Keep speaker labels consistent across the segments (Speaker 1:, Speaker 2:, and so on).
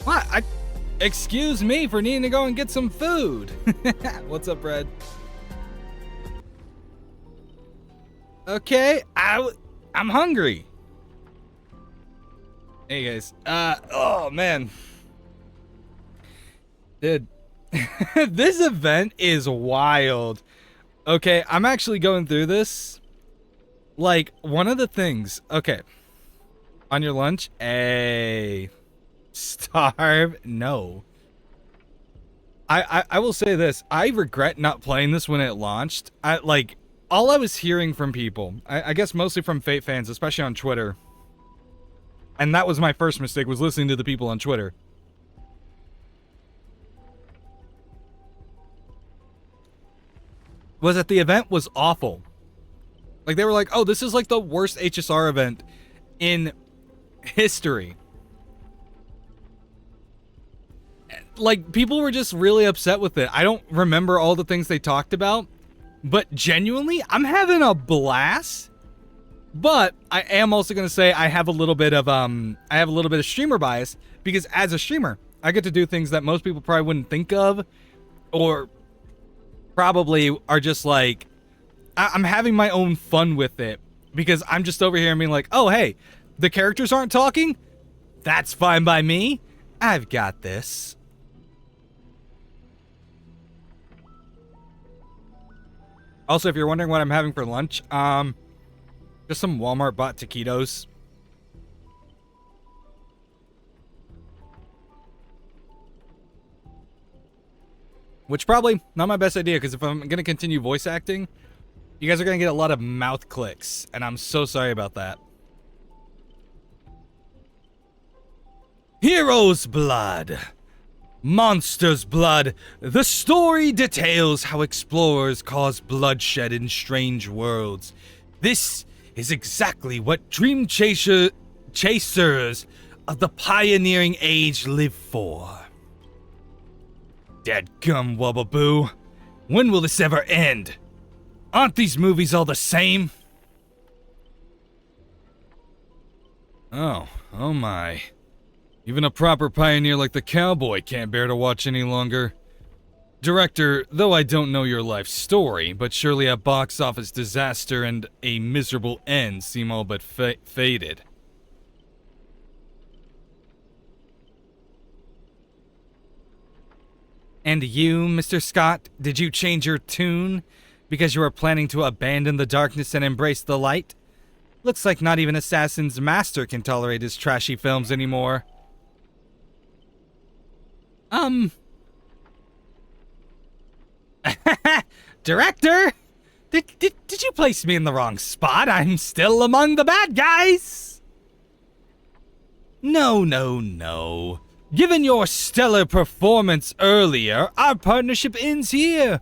Speaker 1: What? Excuse me for needing to go and get some food. What's up, Red? Okay, I'm hungry. Hey guys. Oh man. Dude, this event is wild. Okay, I'm actually going through this. Like, one of the things, okay. On your lunch, starve, no. I will say this, I regret not playing this when it launched. All I was hearing from people, I guess mostly from Fate fans, especially on Twitter, and that was my first mistake, was listening to the people on Twitter, was that the event was awful. Like, they were like, oh, this is like the worst HSR event in history. Like, people were just really upset with it. I don't remember all the things they talked about, but genuinely, I'm having a blast. But I am also going to say I have a little bit of streamer bias, because as a streamer, I get to do things that most people probably wouldn't think of, or probably are just like, I'm having my own fun with it, because I'm just over here and being like, oh, hey, the characters aren't talking? That's fine by me. I've got this. Also, if you're wondering what I'm having for lunch, just some Walmart bought taquitos. Which probably not my best idea, because if I'm going to continue voice acting, you guys are going to get a lot of mouth clicks, and I'm so sorry about that. Hero's blood. Monster's blood. The story details how explorers cause bloodshed in strange worlds. This is exactly what dream chasers of the pioneering age live for. Dadgum Wubbaboo. When will this ever end? Aren't these movies all the same? Oh my. Even a proper pioneer like the cowboy can't bear to watch any longer. Director, though I don't know your life story, but surely a box office disaster and a miserable end seem all but fated. And you, Mr. Scott, did you change your tune because you were planning to abandon the darkness and embrace the light? Looks like not even Assassin's Master can tolerate his trashy films anymore. Director? Did you place me in the wrong spot? I'm still among the bad guys! No. Given your stellar performance earlier, our partnership ends here.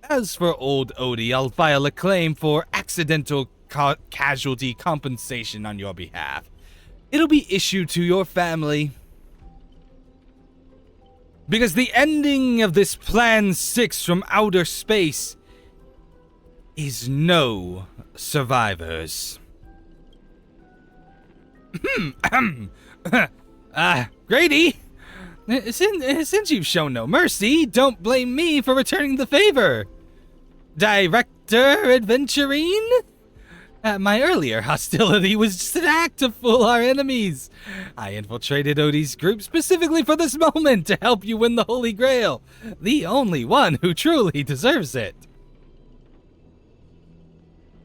Speaker 1: As for old Odie, I'll file a claim for accidental casualty compensation on your behalf. It'll be issued to your family. Because the ending of this Plan 6 from outer space is no survivors. Grady, since you've shown no mercy, don't blame me for returning the favor. Director Adventurine? My earlier hostility was just an act to fool our enemies. I infiltrated Odie's group specifically for this moment to help you win the Holy Grail, the only one who truly deserves it.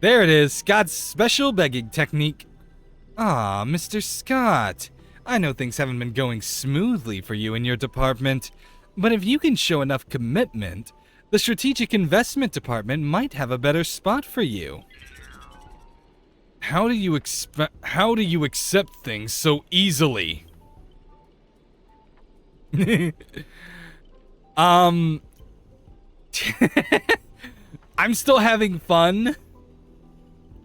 Speaker 1: There it is, Scott's special begging technique. Ah, Mr. Scott, I know things haven't been going smoothly for you in your department, but if you can show enough commitment, the Strategic Investment Department might have a better spot for you. How do you accept things so easily? I'm still having fun.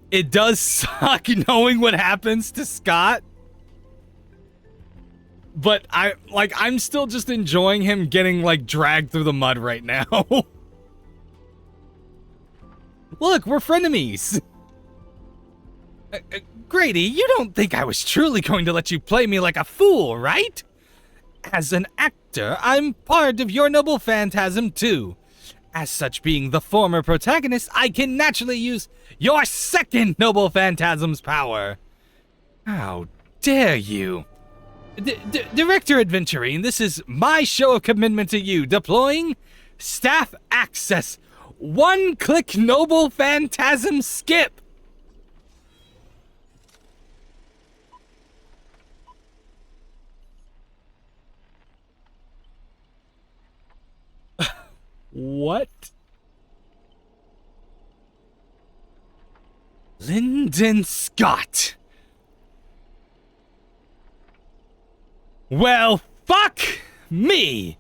Speaker 1: It does suck knowing what happens to Scott. But I'm still just enjoying him getting dragged through the mud right now. Look, we're frenemies. Grady, you don't think I was truly going to let you play me like a fool, right? as an actor, I'm part of your noble phantasm too. As such, being the former protagonist, I can naturally use your second noble phantasm's power. How dare you? Director Adventurine, this is my show of commitment to you. Deploying staff access. One-click noble phantasm skip. What? Lyndon Scott. Well, fuck me.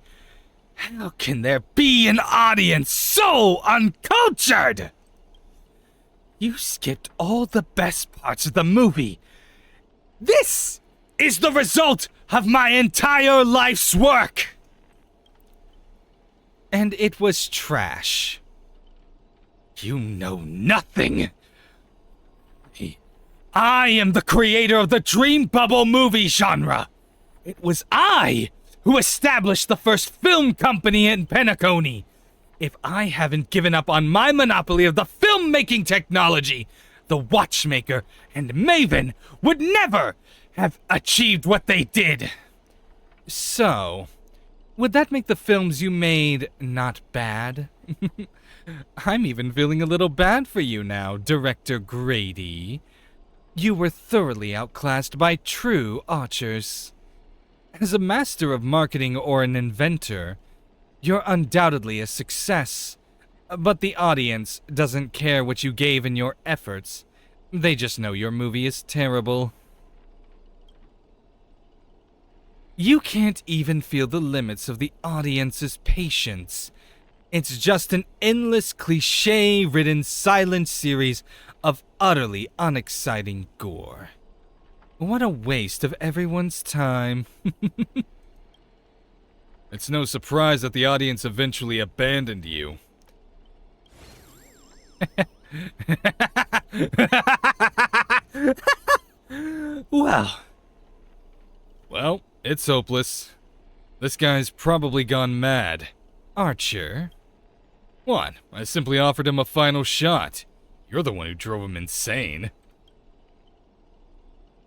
Speaker 1: How can there be an audience so uncultured? You skipped all the best parts of the movie. This is the result of my entire life's work. And it was trash. You know nothing. I am the creator of the dream bubble movie genre. It was I who established the first film company in Penacony. If I haven't given up on my monopoly of the filmmaking technology, the Watchmaker and Maven would never have achieved what they did. So, would that make the films you made not bad? I'm even feeling a little bad for you now, Director Grady. You were thoroughly outclassed by true archers. As a master of marketing or an inventor, you're undoubtedly a success. But the audience doesn't care what you gave in your efforts. They just know your movie is terrible. You can't even feel the limits of the audience's patience. It's just an endless cliché-ridden silent series of utterly unexciting gore. What a waste of everyone's time. It's no surprise that the audience eventually abandoned you. Well, it's hopeless. This guy's probably gone mad. Archer? What? I simply offered him a final shot. You're the one who drove him insane.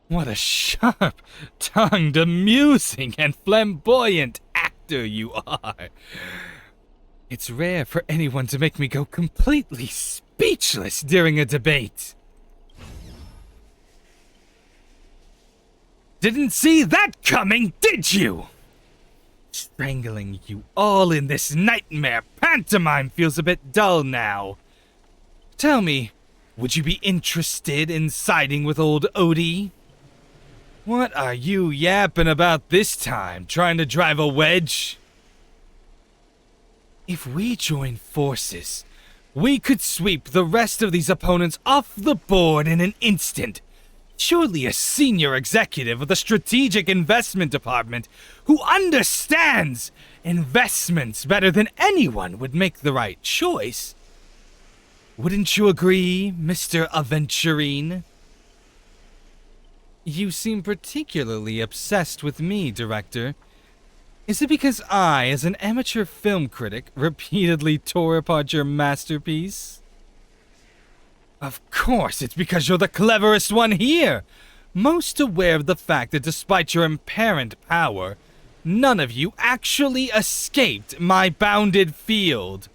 Speaker 1: What a sharp-tongued, amusing, and flamboyant actor you are. It's rare for anyone to make me go completely speechless during a debate. Didn't see that coming, did you? Strangling you all in this nightmare pantomime feels a bit dull now. Tell me, would you be interested in siding with old Odie? What are you yapping about this time? Trying to drive a wedge? If we join forces, we could sweep the rest of these opponents off the board in an instant. Surely a senior executive of the Strategic Investment Department who understands investments better than anyone would make the right choice. Wouldn't you agree, Mr. Aventurine? You seem particularly obsessed with me, Director. Is it because I, as an amateur film critic, repeatedly tore apart your masterpiece? Of course, it's because you're the cleverest one here! Most aware of the fact that despite your apparent power, none of you actually escaped my bounded field.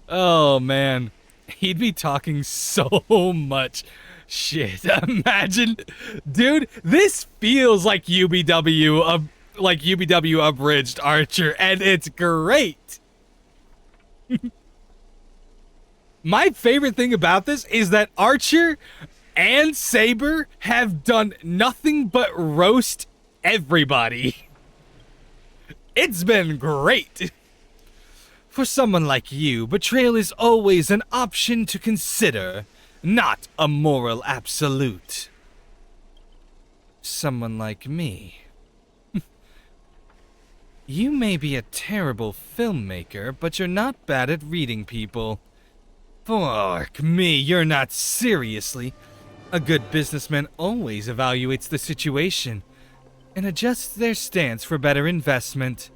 Speaker 1: Oh man, he'd be talking so much shit. Imagine, dude, this feels like UBW, abridged Archer, and it's great. My favorite thing about this is that Archer and Saber have done nothing but roast everybody. It's been great. For someone like you, betrayal is always an option to consider, not a moral absolute. Someone like me. You may be a terrible filmmaker, but you're not bad at reading people. Fuck me, you're not seriously. A good businessman always evaluates the situation. and adjust their stance for better investment.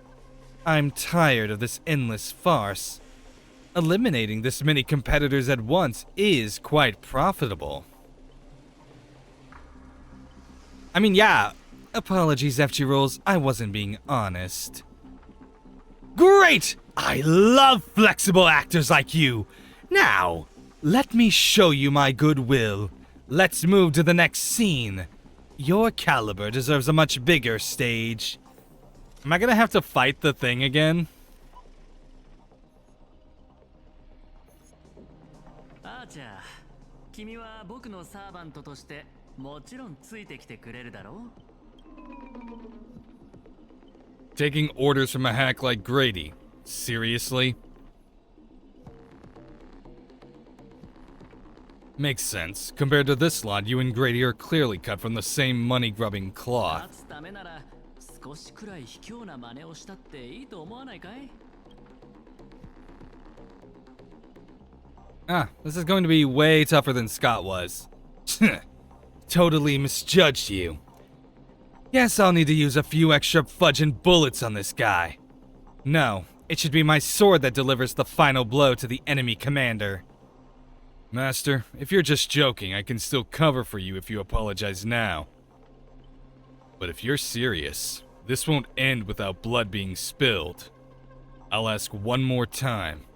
Speaker 1: I'm tired of this endless farce. Eliminating this many competitors at once is quite profitable. I mean, yeah, apologies, FG Rolls, I wasn't being honest. Great! I love flexible actors like you. Now, let me show you my goodwill. Let's move to the next scene. Your caliber deserves a much bigger stage. Am I gonna have to fight the thing again? Archer, 君は僕のサーバントとしてもちろんついてきてくれるだろう? Taking orders from a hack like Grady. Seriously? Makes sense. Compared to this lot, you and Grady are clearly cut from the same money-grubbing cloth. Ah, this is going to be way tougher than Scott was. Totally misjudged you. Guess I'll need to use a few extra fudging bullets on this guy. No, it should be my sword that delivers the final blow to the enemy commander. Master, if you're just joking, I can still cover for you if you apologize now. But if you're serious, this won't end without blood being spilled. I'll ask one more time.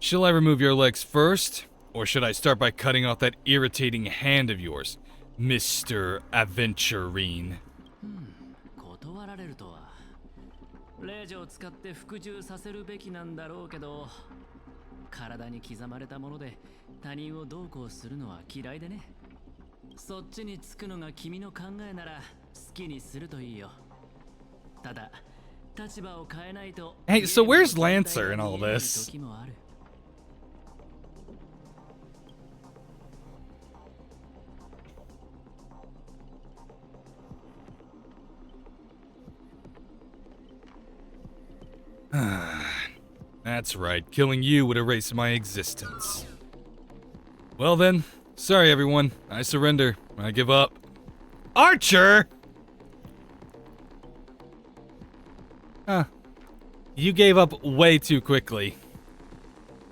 Speaker 1: Shall I remove your legs first, or should I start by cutting off that irritating hand of yours, Mr. Aventurine? 断られるとは。令状を使って服従させるべきなんだろうけど、体に刻まれたもので他人をどうこうするのは嫌いでね。そっちにつくのが君の考えなら好きにするといいよ。ただ、立場を変えないと。Hey, so where's Lancer in all this? That's right, killing you would erase my existence. Well then, sorry everyone, I surrender, I give up. Archer! Huh. You gave up way too quickly.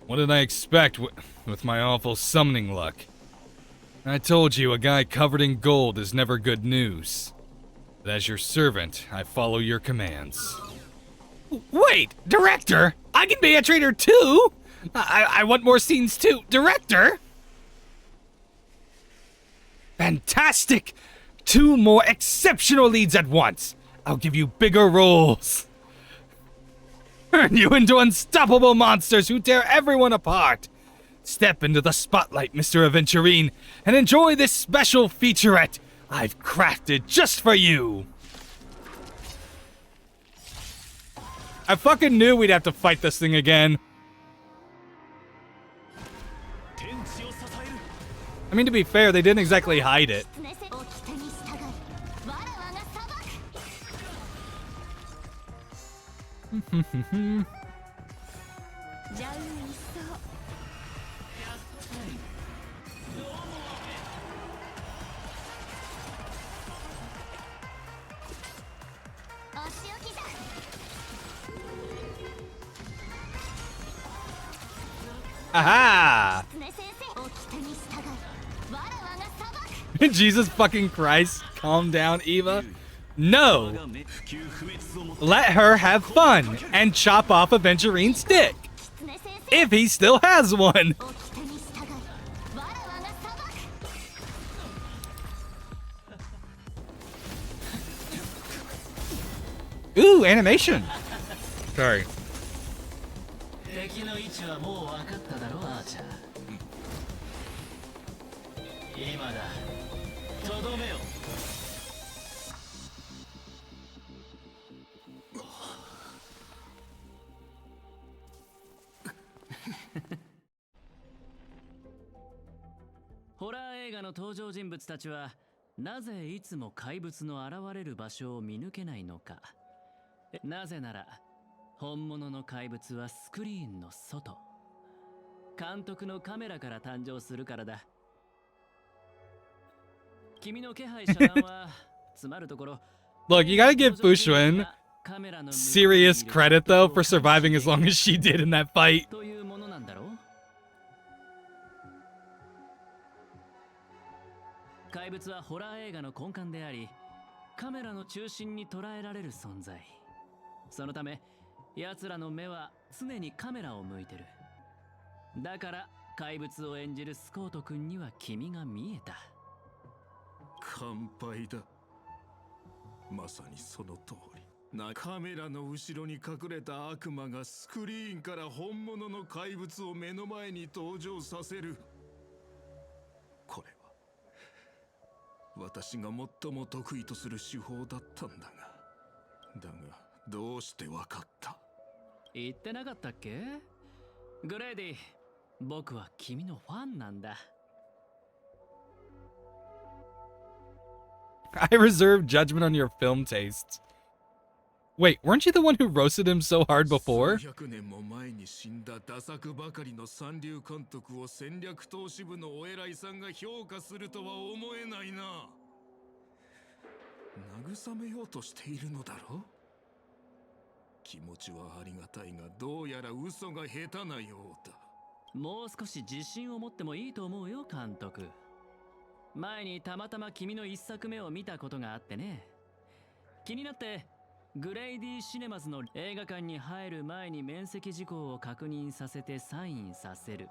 Speaker 1: What did I expect with my awful summoning luck? I told you a guy covered in gold is never good news. But as your servant, I follow your commands. Wait, Director! I can be a traitor too! I want more scenes too, Director! Fantastic! 2 more exceptional leads at once! I'll give you bigger roles! Turn you into unstoppable monsters who tear everyone apart! Step into the spotlight, Mr. Aventurine, and enjoy this special featurette I've crafted just for you! I fucking knew we'd have to fight this thing again. I mean, to be fair, they didn't exactly hide it. Aha! Jesus fucking Christ. Calm down, Eva. No! Let her have fun and chop off Aventurine's dick. If he still has one. Ooh, animation. Sorry.
Speaker 2: ホラー映画の登場人物たちはなぜいつも怪物の現れる場所を見抜けないのか。なぜなら本物の怪物はスクリーンの外、監督のカメラから誕生するからだ。君の気配遮断はつまるところ
Speaker 1: Look, you gotta give Fushun serious credit though for surviving as long as she did in that fight.
Speaker 2: というものなんだろう。怪物はホラー映画の根幹であり、カメラの中心に捉えられる存在。そのため、奴らの目は常にカメラを向いてる。だから怪物を演じるスコート君には君が見えた。
Speaker 3: 乾杯だ。まさにその通り。カメラの後ろに隠れた悪魔がスクリーンから本物の怪物を目の前に登場させる。これは私が最も得意とする手法だったんだが、どうしてわかった？
Speaker 2: 言ってなかったっけ？グレイディ、僕は君のファンなんだ。
Speaker 1: I reserve judgment on your film tastes. Wait, weren't you the one who roasted him so hard before?
Speaker 3: 100年も前に死んだダ作ばかりの三流監督を戦略投資部のお偉いさんが評価するとは思えないな。慰めようとしているのだろう。気持ちはありがたいが、どうやら嘘が下手なようだ。
Speaker 2: もう少し自信を持ってもいいと思うよ、監督。前にたまたま君の一作目を見たことがあってね。気になってグレイディシネマズの映画館に入る前に面積事項を確認させてサインさせる。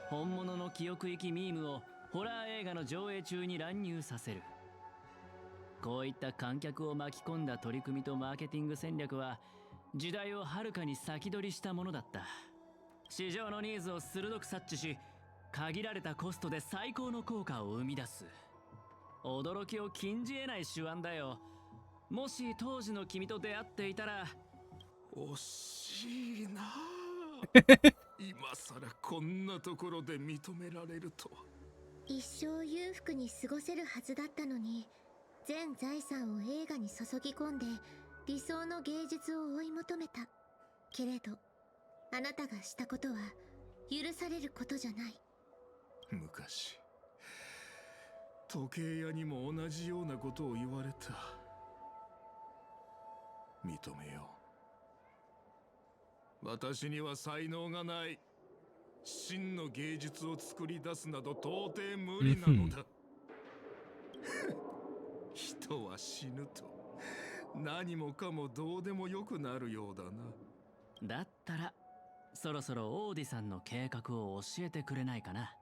Speaker 2: 本物の記憶域ミームをホラー映画の上映中に乱入させる。こういった観客を巻き込んだ取り組みとマーケティング戦略は時代をはるかに先取りしたものだった。市場のニーズを鋭く察知し、限られたコストで最高の効果を生み出す。驚きを禁じ得ない手腕だよ。もし当時の君と出会っていたら。
Speaker 3: 惜しいな。今さらこんなところで認められるとは。
Speaker 4: 一生裕福に過ごせるはずだったのに、全財産を映画に注ぎ込んで理想の芸術を追い求めた。けれどあなたがしたことは許されることじゃない。
Speaker 3: 昔時計屋にも同じようなことを言われた。認めよう。私には才能がない。真の芸術を作り出すなど到底無理なのだ。人は死ぬと何もかもどうでもよくなるようだな。
Speaker 2: だったらそろそろオーディさんの計画を教えてくれないかな。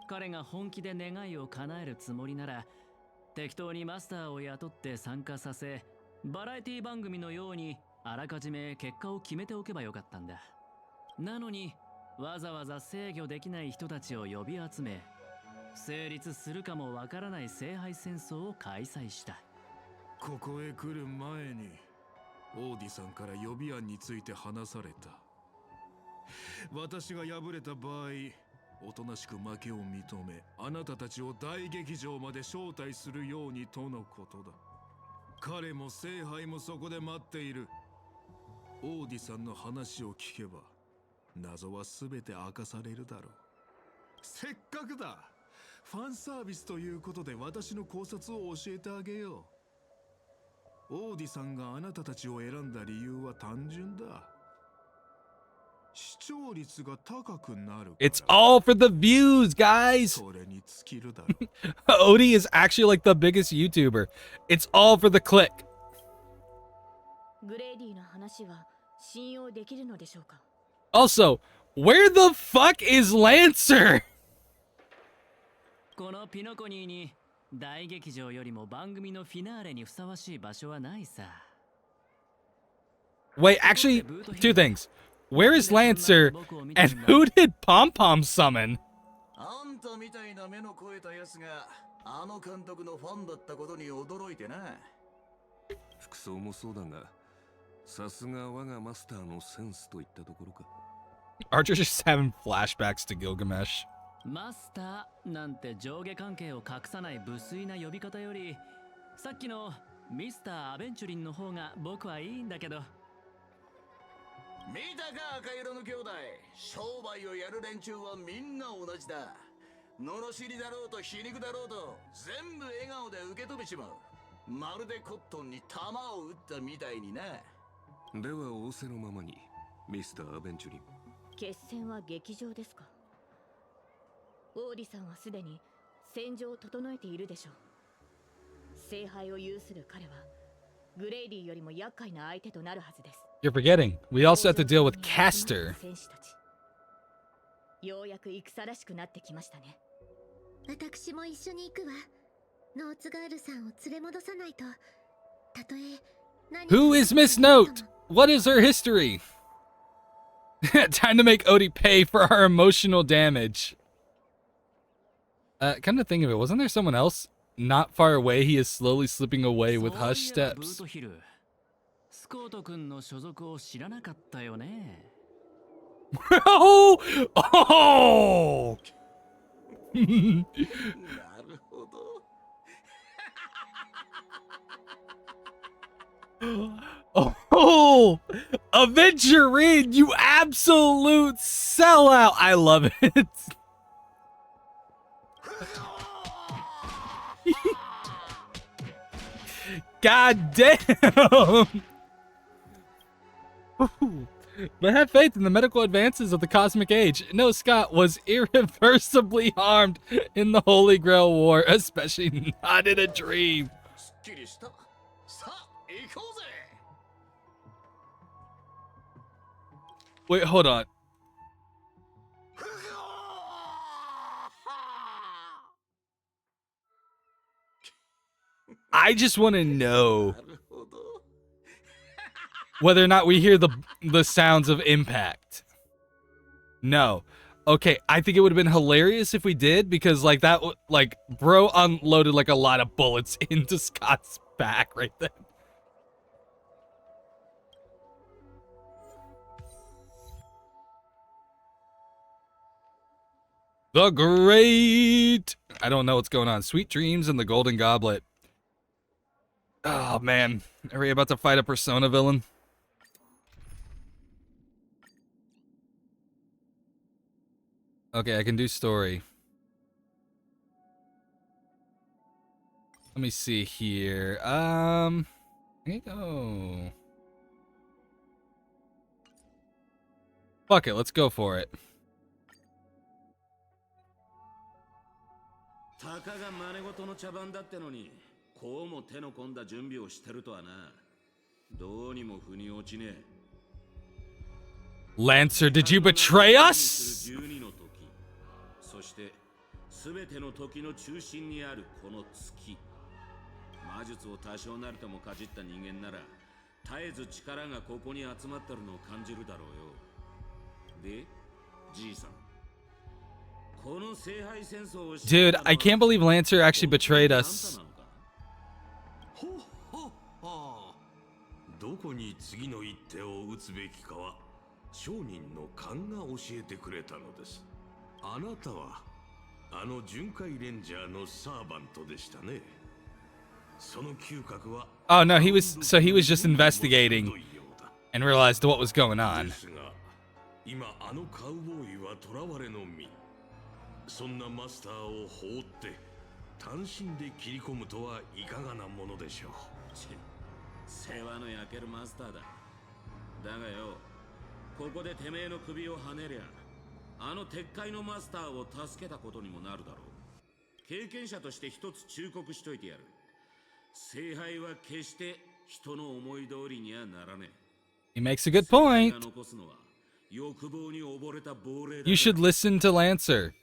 Speaker 2: 彼が本気で願いを叶えるつもりなら、適当にマスターを雇って参加させ、バラエティ番組のようにあらかじめ結果を決めておけばよかったんだ。なのにわざわざ制御できない人たちを呼び集め、成立するかもわからない聖杯戦争を開催した。
Speaker 3: ここへ来る前にオーディさんから予備案について話された。私が敗れた場合、おとなしく負けを認め、あなたたちを大劇場まで招待するようにとのことだ。彼も聖杯もそこで待っている。オーディさんの話を聞けば謎は全て明かされるだろう。せっかくだ。ファンサービスということで私の考察を教えてあげよう。オーディさんがあなたたちを選んだ理由は単純だ。視聴率が高くなるから。
Speaker 1: It's all for the views, guys.
Speaker 3: それに尽きるだろう。
Speaker 1: Odie is actually like the biggest YouTuber. It's all for the click.
Speaker 5: グレイディの話は信用できるのでしょうか。
Speaker 1: Also, where the fuck is Lancer?
Speaker 2: このピノコニーに大劇場よりも番組のフィナーレにふさわしい場所はないさ。
Speaker 1: Wait, actually, two things. Where is Lancer, and who did Pom Pom summon?
Speaker 6: あんたみたいな目の肥えたやつがあの監督のファンだったことに驚いてな。
Speaker 3: 服装もそうだが、さすが我がマスターのセンスといったところか。
Speaker 1: Archer's just having flashbacks to Gilgamesh.
Speaker 2: マスターなんて上下関係を隠さない無粋な呼び方より、さっきのミスター・アベンチュリンの方が僕はいいんだけど。
Speaker 6: 見たか赤色の兄弟。商売をやる連中はみんな同じだ。罵りだろうと皮肉だろうと全部笑顔で受け止めちまう。まるでコットンに弾を撃ったみたいにな。
Speaker 7: では仰せのままに、ミスター・アベンチュリン。
Speaker 5: 決戦は劇場ですか。王李さんはすでに戦場を整えているでしょう。聖杯を有する彼はグレイリーよりも厄介な相手となるはずです。
Speaker 1: You're forgetting. We also have to deal with Castor.
Speaker 5: 戦士たち、ようやく戦らしくなってきましたね。
Speaker 4: 私も一緒に行くわ。ノーツガールさんを連れ戻さないと。たとえ何
Speaker 1: Who is Miss Note? What is her history? Time to make Odie pay for our emotional damage. Come to think of it, wasn't there someone else not far away? He is slowly slipping away with hushed steps.
Speaker 2: スコート君の所属を知らなかったよね。
Speaker 1: Oh! Oh!
Speaker 6: なるほど。
Speaker 1: Oh! Aventurine, you absolute sellout! I love it. God damn! But have faith in the medical advances of the cosmic age. No, Scott was irreversibly harmed in the Holy Grail War, especially not in a dream.
Speaker 6: すっきりした。さあ、行こうぜ。
Speaker 1: Wait, hold on. I just want to know
Speaker 6: なるほど。
Speaker 1: whether or not we hear the sounds of impact. No. Okay, I think it would have been hilarious if we did, because like that, like bro unloaded like a lot of bullets into Scott's back right then. The Great! I don't know what's going on. Sweet Dreams and the Golden Goblet. Oh man, are we about to fight a Persona villain? Okay, I can do story. Let me see here. There you go. Fuck it, let's go for it.
Speaker 6: たかが真似事の茶番だってのに、こうも手の込んだ準備をしてるとはな。どうにも腑に落ちねえ。
Speaker 1: Lancer, did you betray us?
Speaker 6: 12の時、そして全ての時の中心にあるこの月。魔術を多少なりともかじった人間なら、絶えず力がここに集まってるのを感じるだろうよ。で、じいさん。
Speaker 1: Dude, I can't believe Lancer actually betrayed us.
Speaker 3: どこに次の一手を打つべきかは商人の勘が教えてくれたのです。あなたはあの巡回レンジャーのサーバントでしたね。その嗅覚は
Speaker 1: Oh no, he was just investigating and realized what was going on.
Speaker 3: 今あのカウボーイは囚われの身。 そんなマスターを放って単身で切り込むとはいかがなものでしょう。世話の焼けるマスターだ。だがよ、ここでてめえの首をはねりゃ、あの鉄塊のマスターを助けたことにもなるだろう。経験者として一つ忠告しといてやる。聖杯は決して人の思い通りにはならね
Speaker 1: He makes a good point.
Speaker 6: え。残すのは欲望に溺れた亡霊だ。
Speaker 1: You should listen to Lancer.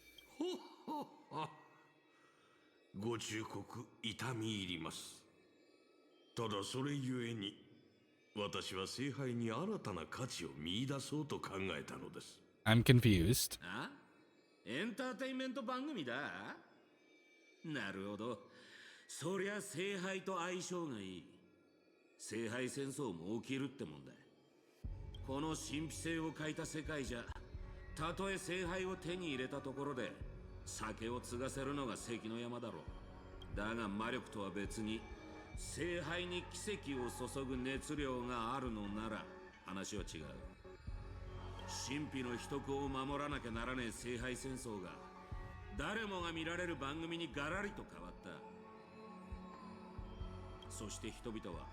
Speaker 3: ご忠告痛み入ります。ただそれゆえに私は聖杯に新たな価値を見出そうと考えたのです。
Speaker 1: I'm confused.
Speaker 6: あ？エンターテインメント番組だ。なるほど。そりゃ聖杯と相性がいい。聖杯戦争も起きるってもんだ。この神秘性を欠いた世界じゃ、たとえ聖杯を手に入れたところで酒を継がせるのが関の山だろう。だが魔力とは別に聖杯に奇跡を注ぐ熱量があるのなら話は違う。神秘の秘匿を守らなきゃならねえ聖杯戦争が誰もが見られる番組にガラリと変わった。そして人々は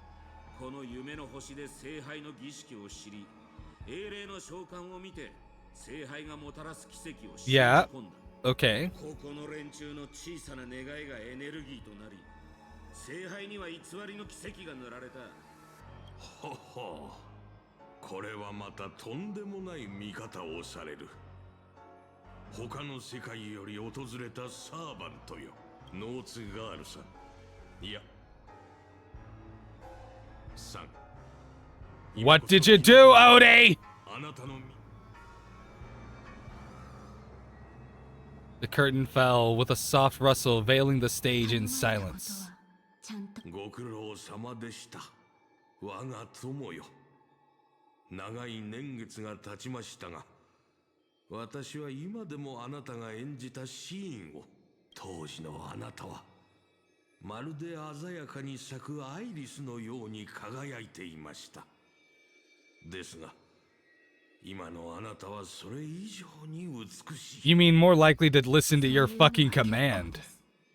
Speaker 6: この夢の星で聖杯の儀式を知り、英霊の召喚を見て聖杯がもたらす奇跡を信じ込んだ。
Speaker 1: Okay.
Speaker 6: ここの連中の小さな願いがエネルギーとなり、聖杯には偽りの奇跡が塗られた。
Speaker 7: ほほう、これはまたとんでもない見方をされる。他の世界より訪れたサーバントよ、ノーツガールさん。いや、さん。
Speaker 1: What did you do, Odie?
Speaker 7: あなたの
Speaker 1: The curtain fell with a soft rustle, veiling the stage in silence.
Speaker 7: ご苦労様でした。我が友よ。長い年月が経ちましたが、私は今でもあなたが演じたシーンを、当時のあなたはまるで鮮やかに咲くアイリスのように輝いていました。ですが、今のあなたはそれ以上に美しい。
Speaker 1: You mean more likely to listen to your fucking command?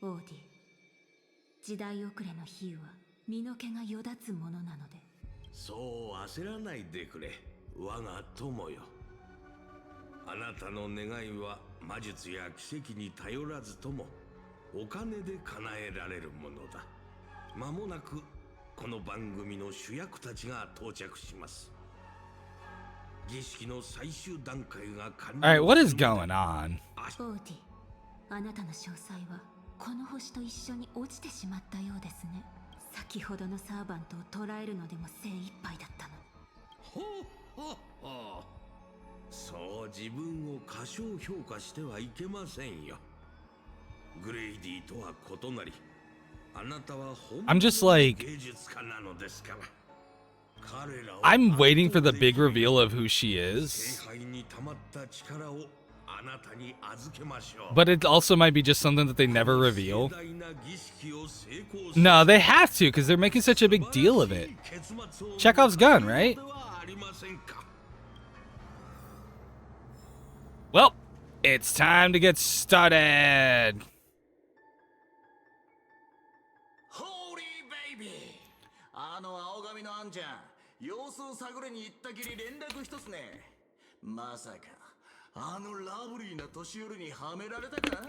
Speaker 5: オーディ、時代遅れの比喩は身の毛がよだつものなので。
Speaker 7: そう焦らないでくれ、我が友よ。あなたの願いは魔術や奇跡に頼らずともお金で叶えられるものだ。間もなくこの番組の主役たちが到着します。儀式の最終段階が完了。
Speaker 1: Alright, what is going on?
Speaker 5: オーディ、あなたの詳細はこの星と一緒に落ちてしまったようですね。先ほどのサーバントを捕らえるのでも精一杯だったの。
Speaker 7: ほほほ。そう自分を過小評価してはいけませんよ。グレイディとは異なり、あなたは本
Speaker 1: I'm just like
Speaker 7: 芸術家なのですから。彼らを
Speaker 1: I'm waiting for the big reveal of who she is.
Speaker 7: 聖杯に溜まった力をあなたに預けましょう。
Speaker 1: But it also might be just something that they never reveal.
Speaker 7: 盛大な儀式を成功させ
Speaker 1: No, they have to because they're making such a big deal of it. Chekhov's gun, right? Well, it's time to get started.
Speaker 8: ホーリーベイビー、あの青髪のあんちゃん、様子を探りに行ったきり連絡一つね。まさかあのラブリーな年寄りにはめられたか？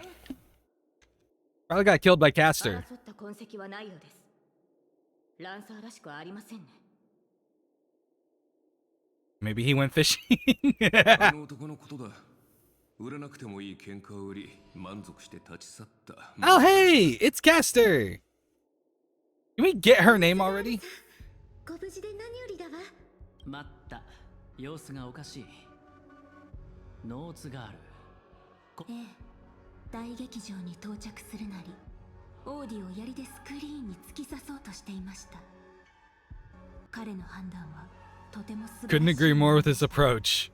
Speaker 1: Probably got killed by Caster.
Speaker 5: 争った痕跡はないようです。ランサーらしくはありませんね。
Speaker 1: Maybe he went fishing.
Speaker 7: あの男のことだ。売らなくてもいい喧嘩を売り、満足して立ち去った。
Speaker 1: Oh, hey, it's Caster. Can we get her name already?
Speaker 4: ご無事で何よりだわ。
Speaker 2: 待った。様子がおかしい。ノーツガール。
Speaker 5: ええ、大劇場に到着するなり、オーディを槍でスクリーンに突き刺そうとしていました。彼の判断はとても素晴らしい。
Speaker 1: Couldn't agree more with his approach.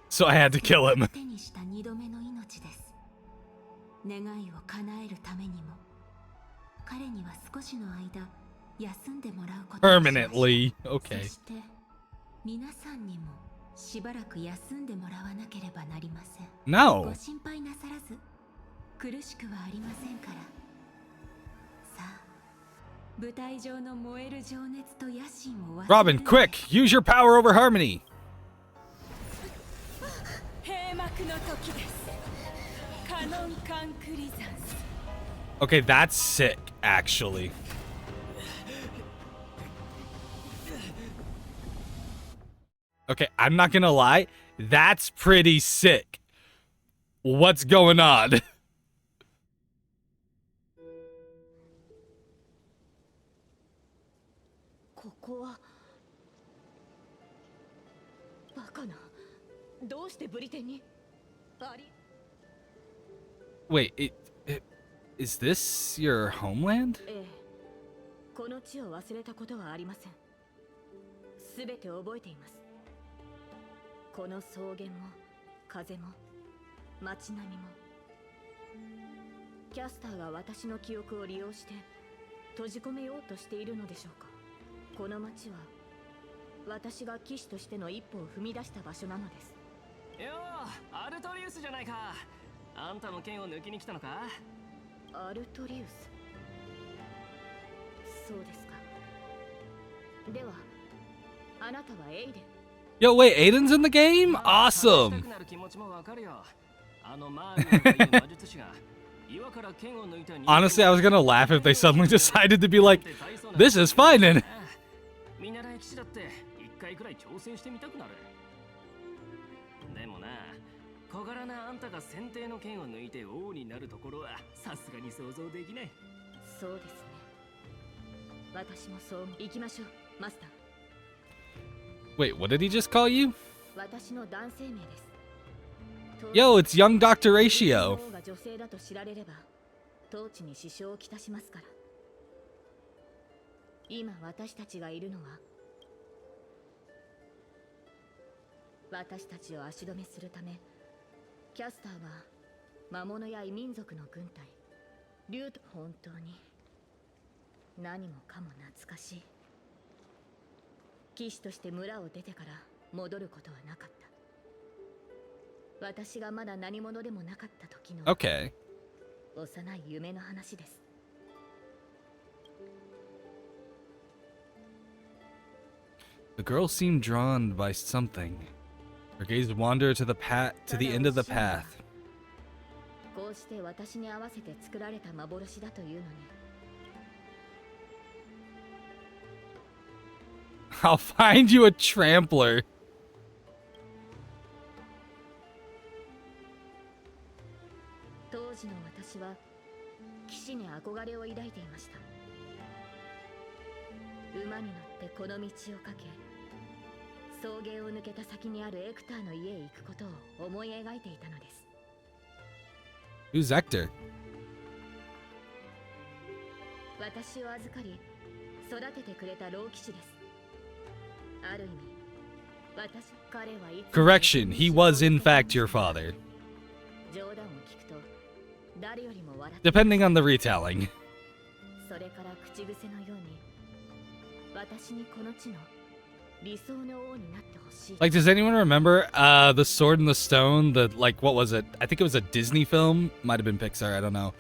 Speaker 1: So I had to kill him.
Speaker 5: 手にした二度目の命です。願いを叶えるためにも、彼には少しの間休んでもらうことにしました。
Speaker 1: Permanently. Okay.
Speaker 5: そして皆さんにもしばらく休んでもらわなければなりません。
Speaker 1: No.
Speaker 5: ご心配なさらず、苦しくはありませんから。さあ、舞台上の燃える情熱と野心を忘れ
Speaker 1: Robin,
Speaker 5: る
Speaker 1: quick! Use your power over Harmony.
Speaker 5: 閉幕の時です。カノンカンクリザンス。
Speaker 1: Okay, that's sick, actually. Okay, I'm not gonna lie. That's pretty sick. What's going on?
Speaker 5: ここはバカな。どうしてブリテンにあり
Speaker 1: Wait, is this your homeland?
Speaker 5: ええ、この地を忘れたことはありません。すべて覚えています。この草原も風も街並みも。キャスターが私の記憶を利用して閉じ込めようとしているのでしょうか。この街は私が騎士としての一歩を踏み出した場所なのです。
Speaker 2: よー、アルトリウスじゃないか。あんたも剣を抜きに来たのか？
Speaker 5: アルトリウス。そうですか。ではあなたはエイデン。
Speaker 1: Yo, wait, Aiden's in the game?
Speaker 2: 試
Speaker 1: Awesome.
Speaker 2: したくなる気持ちもわかるよ。あのマーリンという魔術師が岩から剣を抜いた人間
Speaker 1: Honestly, I was gonna laugh if they suddenly decided to be like, this is fine and
Speaker 2: 見習い騎士だって一回くらい挑戦してみたくなる。でもな、小柄なあんたが先手の剣を抜いて王になるところはさすがに想像できない。
Speaker 5: そうですね。私もそう思う。行きましょう、マスター。
Speaker 1: Wait, what did he just call you?
Speaker 5: 私の男性名です。
Speaker 1: Yo, it's young Dr. Ratio.
Speaker 5: 王が女性だと知られれば統治に支障をきたしますから。今私たちがいるのは私たちを足止めするため、キャスターは魔物や異民族の軍隊竜と。本当に何もかも懐かしい。騎士として村を出てから戻ることはなかった。私がまだ何者でもなかった時の
Speaker 1: Okay.
Speaker 5: 幼い夢の話です。
Speaker 1: The girl seemed drawn by something. Her gaze wandered to the end of the path.
Speaker 5: こうして私に合わせて作られた幻だというのに。
Speaker 1: I'll find you a trampler.
Speaker 5: 当時の私は騎士に憧れを抱いていました。馬に乗ってこの道をかけ、草原を抜けた先にあるエクターの家へ行くことを思い描いていたのです。
Speaker 1: Who's Ector?
Speaker 5: 私を預かり育ててくれた老騎士です。ある意味、彼はいつも
Speaker 1: Correction, he was in fact your father.
Speaker 5: 冗談を聞くと誰よりも笑って、
Speaker 1: Depending on the retelling.
Speaker 5: それから口癖のように私にこの地の理想の王になってほしい。
Speaker 1: Like, does anyone remember The Sword in the Stone? The, like, what was it? I think it was a Disney film. Might have been Pixar, I don't know.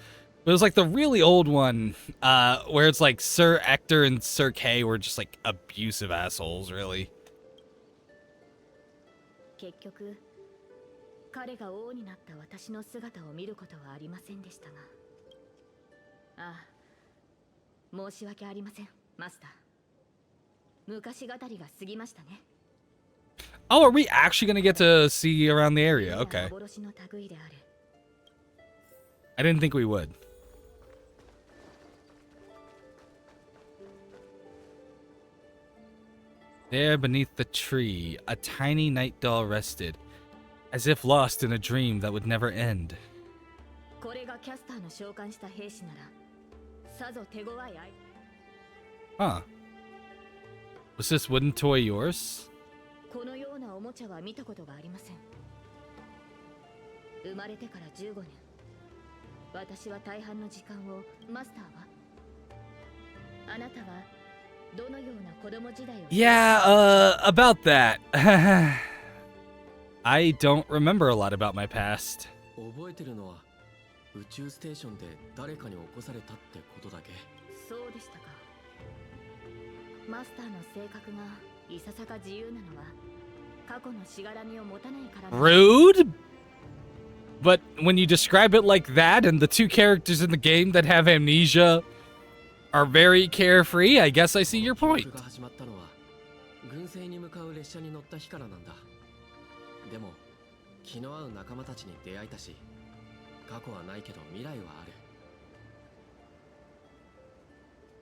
Speaker 1: But it was like the really old one where it's like Sir Ector and Sir Kay were just like abusive assholes, really.
Speaker 5: 結局彼が王になった私の姿を見ることはありませんでしたが、ああ、申し訳ありません、マスター。昔語りが過ぎましたね。
Speaker 1: Oh, are we actually gonna get to see around the area? Okay.
Speaker 5: 幻の類である。
Speaker 1: I didn't think we would. There beneath the tree, a tiny night doll rested, as if lost in a dream that would never end.
Speaker 5: これがキャスターの召喚した兵士なら、さぞ手強い相
Speaker 1: Huh. Was this wooden toy yours?
Speaker 5: このようなおもちゃは見たことがありません。生まれてから15年、私は大半の時間を。マスターはあなたはどのような子供時代を。
Speaker 1: Yeah, about that. I don't remember a lot about my past.
Speaker 2: 覚えてるのは宇宙ステーションで誰かに起こされたってことだけ。
Speaker 5: そうでしたか。マスターの性格がいささか自由なのは過去のしがらみを持たないから。
Speaker 1: Rude? But when you describe it like that, and the two characters in the game that have amnesia are very carefree, I guess I see your point.
Speaker 2: が始まったのは軍政に向かう列車に乗った日からなんだ。でも気の合う仲間たちに出会えたし、過去はないけど未来はある。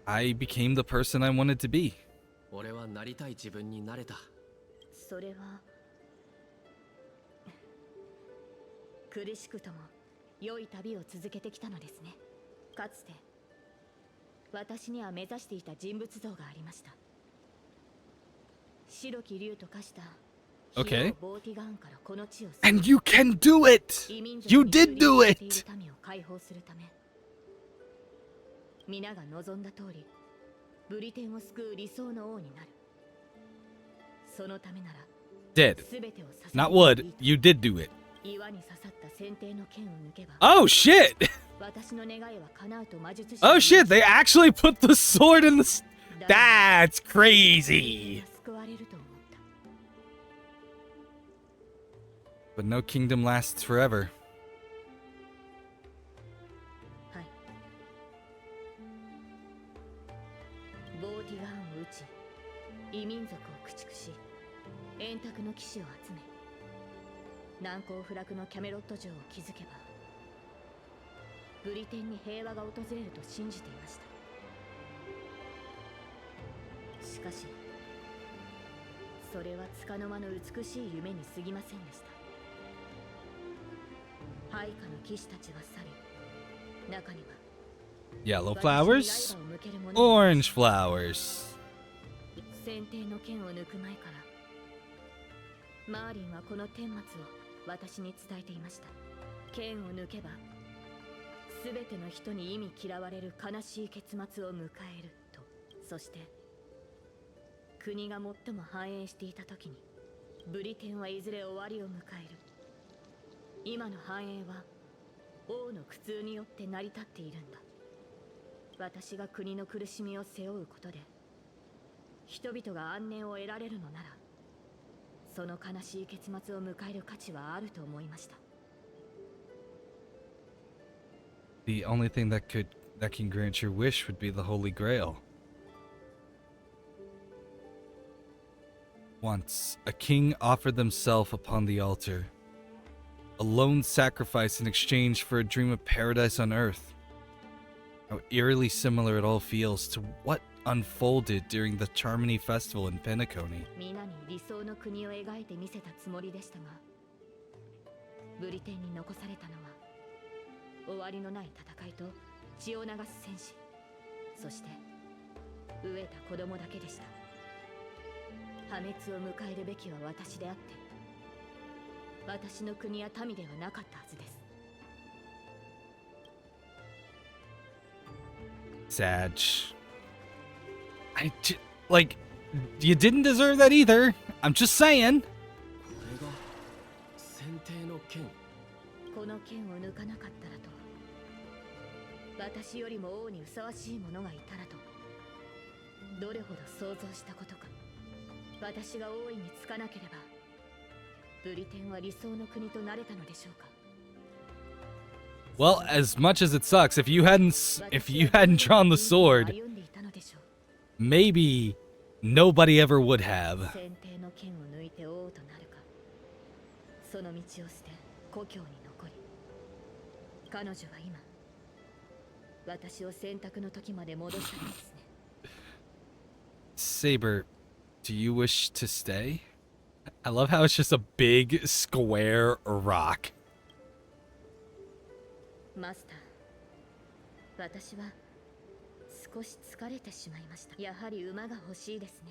Speaker 1: I became the person I wanted to be.
Speaker 2: 俺はなりたい自分になれた。
Speaker 5: それは苦しくとも良い旅を続けてきたのですね。かつて私には目指していた人物像がありました。白き竜と化した
Speaker 1: Okay.
Speaker 5: ボーティガーンからこの地を
Speaker 1: And you can do it!
Speaker 5: 移民族
Speaker 1: You
Speaker 5: に
Speaker 1: did do
Speaker 5: 蹂躙されてい
Speaker 1: it!
Speaker 5: る民を解放するため、皆が望んだ通りブリテンを救う理想の王になる。そのためなら
Speaker 1: Did.
Speaker 5: 全てを捧げ
Speaker 1: Not would. You did do it.
Speaker 5: 岩に刺さった先手の剣を抜けば
Speaker 1: Oh shit!
Speaker 5: 私の願いは叶うと魔術師
Speaker 1: Oh shit, they actually put the sword That's crazy.
Speaker 5: 救われると思った。
Speaker 1: But no kingdom lasts forever.
Speaker 5: はい。ボーティガーンを撃ち、異民族を駆逐し、円卓の騎士を集め、難攻不落のキャメロット城を築けば、ブリテンに平和が訪れると信じていました。しかし、それは束の間の美しい夢に過ぎませんでした。配下の騎士たちは去り、中には
Speaker 1: Yellow flowers, orange flowers.
Speaker 5: 先帝の剣を抜く前から、マーリンはこの顛末を私に伝えていました。剣を抜けば、すべての人に忌み嫌われる悲しい結末を迎えると。そして国が最も繁栄していた時に、ブリテンはいずれ終わりを迎える。今の繁栄は王の苦痛によって成り立っているんだ。私が国の苦しみを背負うことで人々が安寧を得られるのなら、その悲しい結末を迎える価値はあると思いました。
Speaker 1: The only thing that can grant your wish would be the Holy Grail. Once, a king offered themselves upon the altar, a lone sacrifice in exchange for a dream of paradise on earth. How eerily similar it all feels to what unfolded during the Charmony Festival in Penacony.
Speaker 5: 皆に理想の国を描いてみせたつもりでしたが、ブリテンに残されたのは終わりのない戦いと血を流す戦士、そして飢えた子供だけでした。破滅を迎えるべきは私であって、私の国や民ではなかったはずです。
Speaker 1: Sag. Like, you didn't deserve that either. I'm just saying.
Speaker 5: この剣を抜かなかったらと、私よりも王にふさわしい者がいたらと、どれほど想像したことか。私が王位につかなければ、ブリテンは理想の国となれたのでしょうか。
Speaker 1: Well, as much as it sucks, if you hadn't drawn the sword, maybe nobody ever would have.
Speaker 5: 先帝の剣を抜いて王となるか、その道を捨て故郷に残り、彼女は今私を選択の時まで戻したんですね。
Speaker 1: Saber, do you wish to stay? I love how it's just a big square rock.
Speaker 5: マスター、私は少し疲れてしまいました。やはり馬が欲しいですね。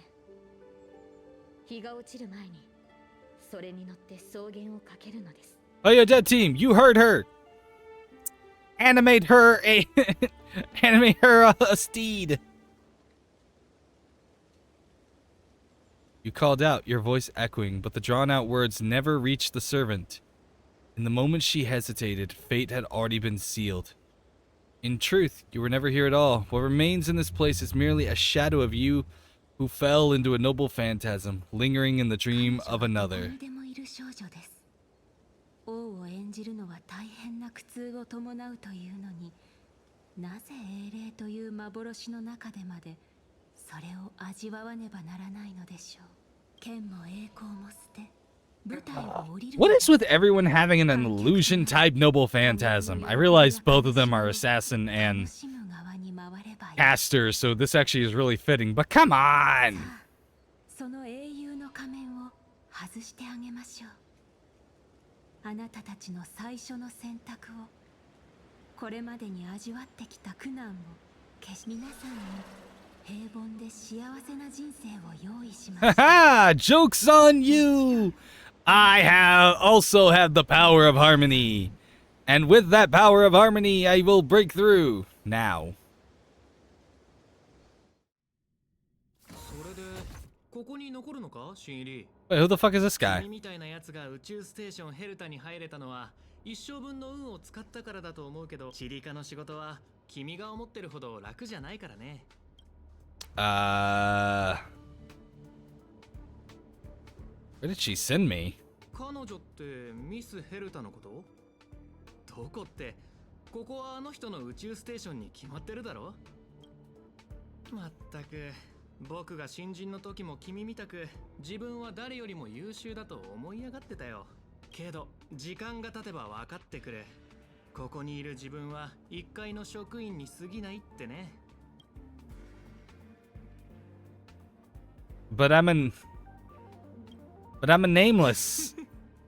Speaker 5: 日が落ちる前にそれに乗って草原を駆けるのです。
Speaker 1: Oh yeah, Dead Team, you heard her. Animate her a steed. You called out, your voice echoing, but the drawn-out words never reached the servant. In the moment she hesitated, fate had already been sealed. In truth, you were never here at all. What remains in this place is merely a shadow of you who fell into a noble phantasm, lingering in the dream of another.
Speaker 9: 王を演じるのは大変な苦痛を伴うというのに、なぜ英霊という幻の中でまでそれを味わわねばならないのでしょう。剣も栄光も捨て、
Speaker 1: What is with everyone having an illusion-type noble phantasm? I realize both of them are assassin and caster, so this actually is really fitting, but come on!
Speaker 9: その英雄の仮面を外してあげましょう。あなたたちの最初の選択を、これまでに味わってきた苦難を消し、皆さんに平凡で幸せな人生を用意しました。
Speaker 1: Haha! Joke's on you! I also have the power of harmony. And with that power of harmony, I will break through. Now.
Speaker 2: それでここに残るのか、新入り。
Speaker 1: Wait, who the fuck is this guy?
Speaker 2: 君みたいなやつが宇宙ステーションヘルタに入れたのは一生分の運を使ったからだと思うけど、チリカの仕事は君が思ってるほど楽じゃないからね。
Speaker 1: Where did she send me?
Speaker 2: 彼女ってミス・ヘルタのこと？どこって、ここはあの人の宇宙ステーションに決まってるだろ。まったく、僕が新人の時も君みたく自分は誰よりも優秀だと思い上がってたよ。けど時間が経てば分かってくる。ここにいる自分は一階の職員に過ぎないってね。
Speaker 1: But I'm a nameless.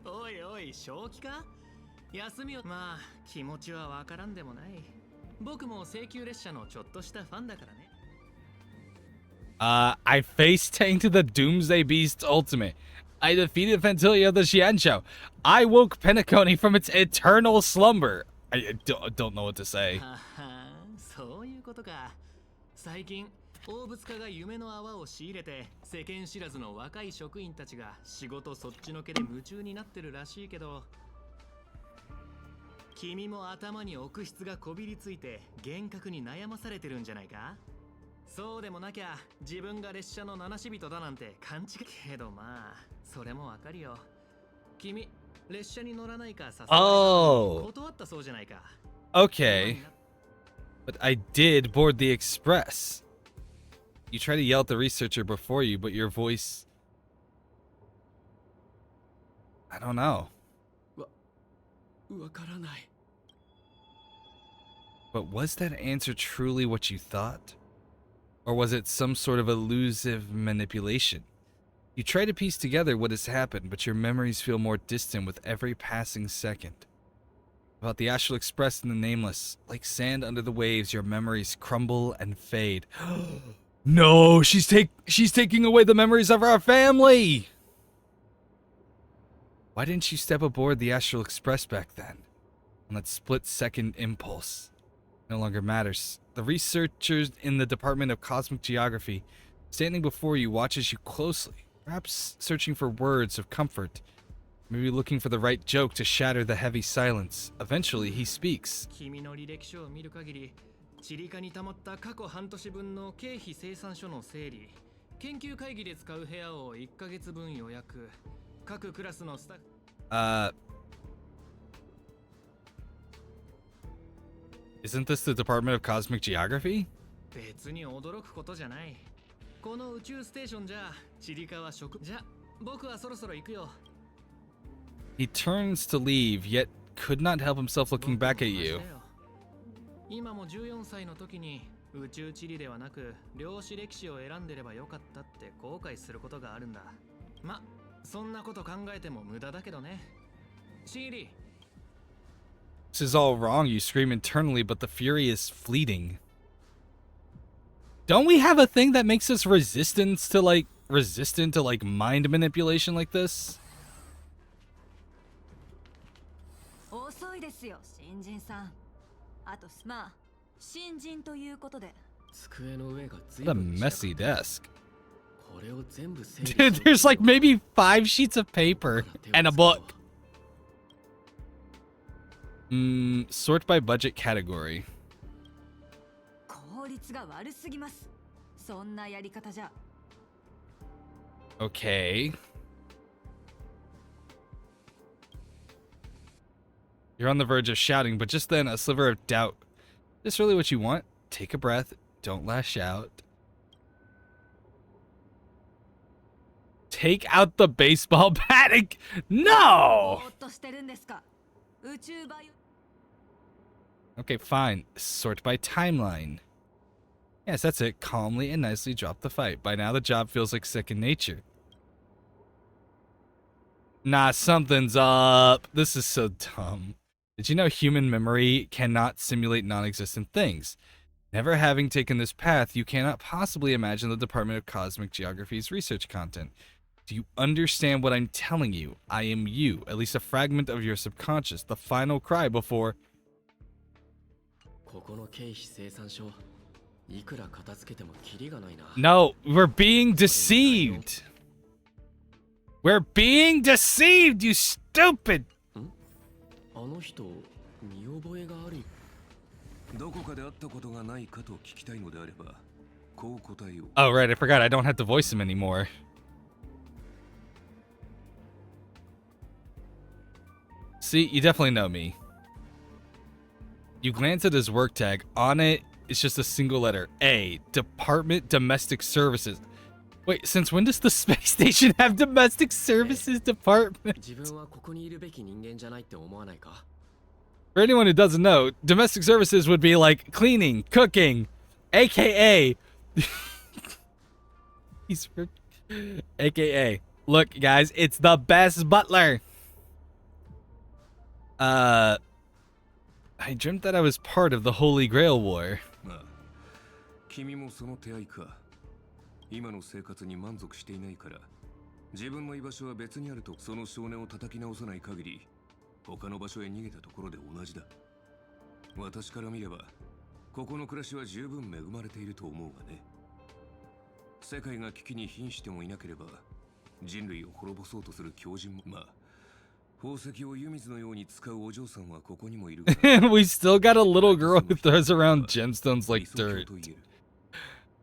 Speaker 2: おいおい、正気か？休みを。まあ気持ちは分からんでもない。僕も請求列車のちょっとしたファンだからね。
Speaker 1: I face tanked the Doomsday Beast's ultimate. I defeated Fantilia of the Xianzhou. I woke Penacony from its eternal slumber. I don't know what to say.
Speaker 2: はは、そういうことか。最近大物家が夢の泡を仕入れて世間知らずの若い職員たちが仕事そっちのけで夢中になってるらしいけど、君も頭に奥質がこびりついて幻覚に悩まされてるんじゃないか？そうでもなきゃ自分が列車の七死人だなんて勘違い。けどまあそれもわかるよ。君列車に乗らないかさすがに断ったそうじゃないか。
Speaker 1: Okay. But I did board the express. You try to yell at the researcher before you, but your voice... I don't know.
Speaker 2: わからない。
Speaker 1: But was that answer truly what you thought? Or was it some sort of elusive manipulation? You try to piece together what has happened, but your memories feel more distant with every passing second. About the Astral Express and the Nameless, like sand under the waves, your memories crumble and fade. No, she's taking away the memories of our family! Why didn't you step aboard the Astral Express back then? On that split-second impulse. No longer matters. The researchers in the Department of Cosmic Geography, standing before you, watches you closely, perhaps searching for words of comfort, maybe looking for the right joke to shatter the heavy silence. Eventually, he speaks.
Speaker 2: 君の履歴書を見る限り、チリカに溜まった過去半年分の経費生産書の整理、研究会議で使う部屋を1ヶ月分予約、各クラスのスタッフ。
Speaker 1: Isn't this the Department of Cosmic Geography?
Speaker 2: 別に驚くことじゃない。この宇宙ステーションじゃ、チリカは職。じゃ、僕はそろそろ行くよ。
Speaker 1: He turns to leave, yet could not help himself looking back at you.
Speaker 2: 今も14歳の時に宇宙地理ではなく量子歴史を選んでればよかったって後悔することがあるんだ。ま、そんなこと考えても無駄だけどね。シーリー。
Speaker 1: This is all wrong, you scream internally, but the fury is fleeting. Don't we have a thing that makes us resistant to mind manipulation like this?
Speaker 9: 遅いですよ、新人さん。あとまあ、新人ということで。
Speaker 2: 机の上が随
Speaker 1: What a
Speaker 2: 分
Speaker 1: messy desk.
Speaker 2: これを全部整理
Speaker 1: Dude, there's like maybe 5 sheets of paper and a book. Sort by budget category.
Speaker 9: 効率が悪すぎます。そんなやり方じゃ。
Speaker 1: Okay. You're on the verge of shouting, but just then a sliver of doubt. Is this really what you want? Take a breath. Don't lash out. Take out the baseball bat. No!
Speaker 9: ぼーっとしてるんですか。宇宙バイオ
Speaker 1: Okay, fine. Sort by timeline. Yes, that's it. Calmly and nicely drop the fight. By now, the job feels like second nature. Nah, something's up. This is so dumb. Did you know human memory cannot simulate non-existent things? Never having taken this path, you cannot possibly imagine the Department of Cosmic Geography's research content. Do you understand what I'm telling you? I am you, at least a fragment of your subconscious, the final cry before...
Speaker 2: ここの経費生産書、いくら片付けてもキリがないな。
Speaker 1: No, we're being deceived. We're being deceived, you stupid!
Speaker 2: あの人、見覚えがある。
Speaker 3: どこかで会ったことがないかと聞きたいのであれば、こう答えよう。
Speaker 1: Oh, right, I forgot I don't have to voice him anymore. See, you definitely know me. You glance at his work tag. On it, it's just a single letter. A. Department Domestic Services. Wait, since when does the space station have Domestic Services Department?
Speaker 10: 自分はここにいるべき人間じゃないって思わないか?
Speaker 1: For anyone who doesn't know, domestic services would be like cleaning, cooking, aka... He's... aka... Look, guys, it's the best butler! I dreamt that I was part of the Holy Grail War.
Speaker 3: まあ、君もその手合いか。今の生活に満足していないから、自分の居場所は別にあるとその少年を叩き直さない限り、他の場所へ逃げたところで同じだ。私から見れば、ここの暮らしは十分恵まれていると思うがね。世界が危機に瀕してもいなければ、人類を滅ぼそうとする狂人も、まあ、宝石を湯水のように使うお嬢さんはここにもいるが。
Speaker 1: And we still got a little girl who throws around gemstones like dirt.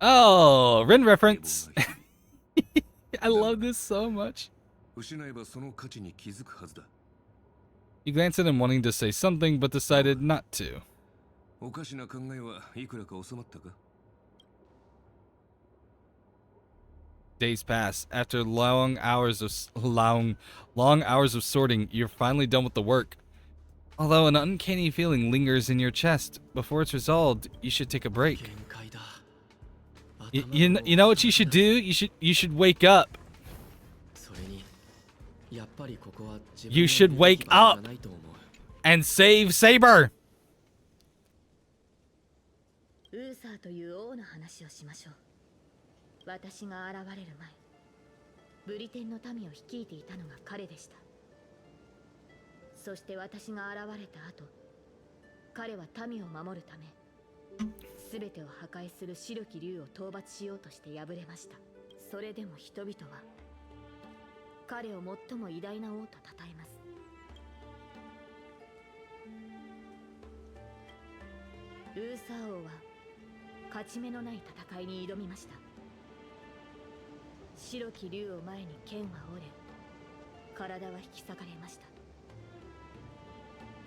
Speaker 1: Oh, Rin reference. I love this so much.
Speaker 3: 失えばその価値に気づくはずだ。
Speaker 1: You glanced at him wanting to say something, but decided not to.
Speaker 3: おかしな考えはいくらか収まったか?
Speaker 1: Days pass. After long hours of sorting, you're finally done with the work. Although an uncanny feeling lingers in your chest, before it's resolved, you should take a break. You know what you should do? You should wake up. You should wake up and save Saber.
Speaker 5: ウーサーという王の話をしましょう。私が現れる前、ブリテンの民を率いていたのが彼でした。そして私が現れた後、彼は民を守るため、全てを破壊する白き竜を討伐しようとして敗れました。それでも人々は彼を最も偉大な王と称えます。ウーサー王は勝ち目のない戦いに挑みました。白き竜を前に剣は折れ、体は引き裂かれました。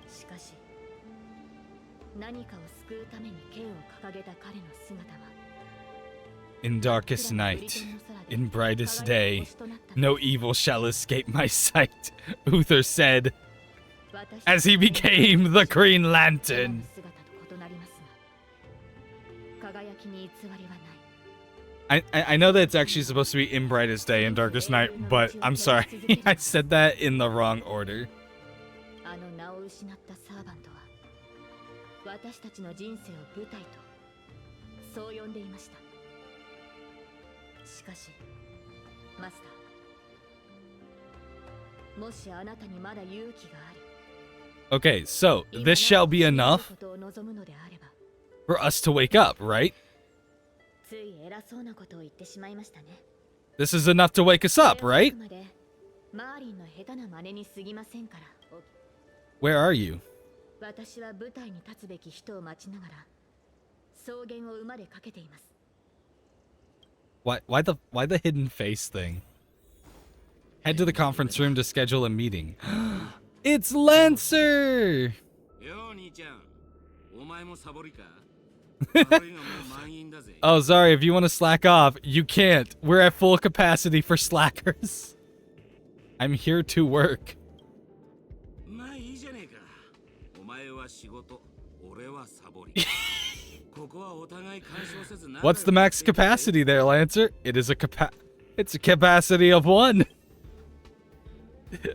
Speaker 5: しかし何かを救うために剣を掲げた彼の姿は
Speaker 1: In darkest night, in brightest day, no evil shall escape my sight, Uther said, as he became the Green Lantern. I know that it's actually supposed to be in brightest day and darkest night, but I'm sorry, I said that in the wrong order.
Speaker 5: 私たちの人生を舞台とそう呼んでいました。しかしマスター、もしあなたにまだ勇気があり、
Speaker 1: Okay, so this shall be enough for us to wake up, right?
Speaker 5: つい偉そうなことを言ってしまいましたね。
Speaker 1: This is enough to wake us up, right?
Speaker 5: マーリンの下手な真似に過ぎませんから。
Speaker 1: Where are you?
Speaker 5: 私は舞台に立つべき人を待ちながら草原を馬でかけています。
Speaker 1: Why the hidden face thing? Head to the conference room to schedule a meeting. It's Lancer! Oh, sorry, if you want to slack off, you can't. We're at full capacity for slackers. I'm here to work. What's the max capacity there, Lancer? It is it's a capacity of 1.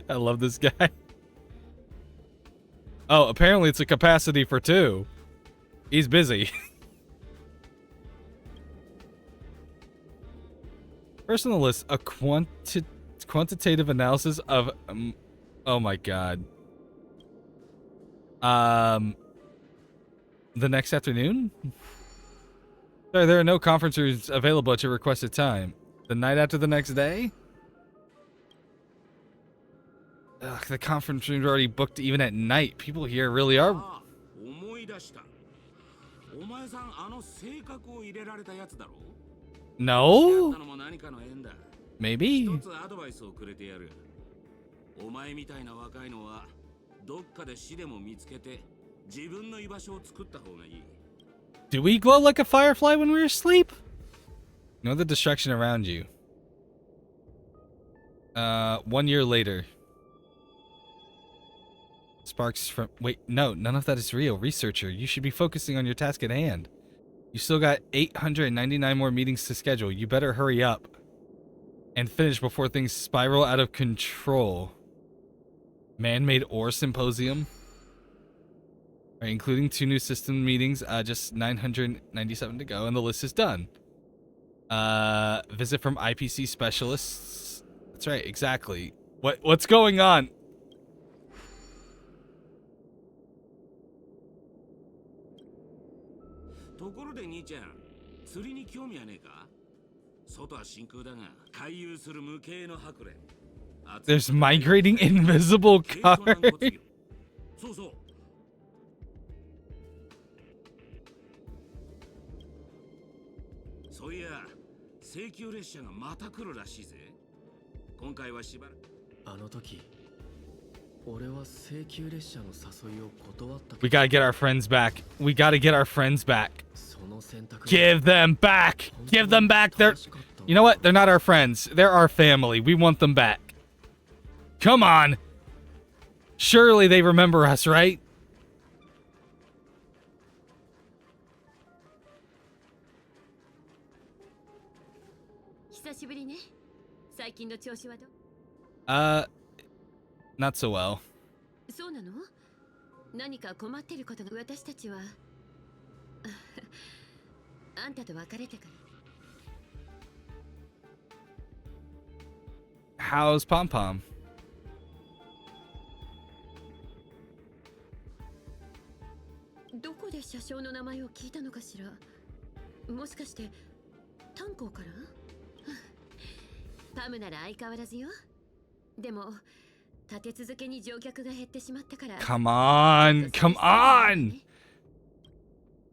Speaker 1: I love this guy. Oh, apparently it's a capacity for 2. He's busy. First on the list, a quantitative analysis of oh my god. The next afternoon? Sorry, there are no conference rooms available at your requested time. The night after the next day? Ugh, the conference room's already booked even at night. People here really are...
Speaker 6: お前さんあの性格を入れられたやつだろ。
Speaker 1: No?
Speaker 6: のも何かの縁だ。
Speaker 1: Maybe?
Speaker 6: 一つアドバイスをくれてやる。お前みたいな若いのはどっかで死でも見つけて自分の居場所を作った方がいい。
Speaker 1: Do we glow like a firefly when we're asleep? Know the destruction around you. 1 year later. Sparks from... Wait, no, none of that is real. Researcher, you should be focusing on your task at hand. You still got 899 more meetings to schedule. You better hurry up and finish before things spiral out of control. Man-made ore symposium. All right, including 2 new system meetings, just 997 to go, and the list is done. Visit from IPC specialists. That's right, exactly. What's going on?
Speaker 6: ところで兄ちゃん、釣りに興味はねえか？外は真空だが、回遊する無形のハクレン。
Speaker 1: There's migrating invisible cars.
Speaker 6: そうそう。そういや、請求列車がまた来るらしいぜ。今回はしばらく。
Speaker 10: あの時、俺は請求列車の誘いを断った。
Speaker 1: We gotta get our friends back. We gotta get our friends back.
Speaker 10: その選択。
Speaker 1: Give them back. Give them back. They're... You know what? They're not our friends. They're our family. We want them back. Come on. Surely they remember us, right?
Speaker 5: 久しぶりね。最近の調子はどう？
Speaker 1: Not so well.
Speaker 5: そうなの？何か困ってることが。私たちはあんたと別れてから。
Speaker 1: How's Pom Pom?
Speaker 5: どこで車掌の名前を聞いたのかしら。もしかして炭鉱から？パムなら相変わらずよ。でも立て続けに乗客が減ってしまったから。
Speaker 1: Come on. Come on.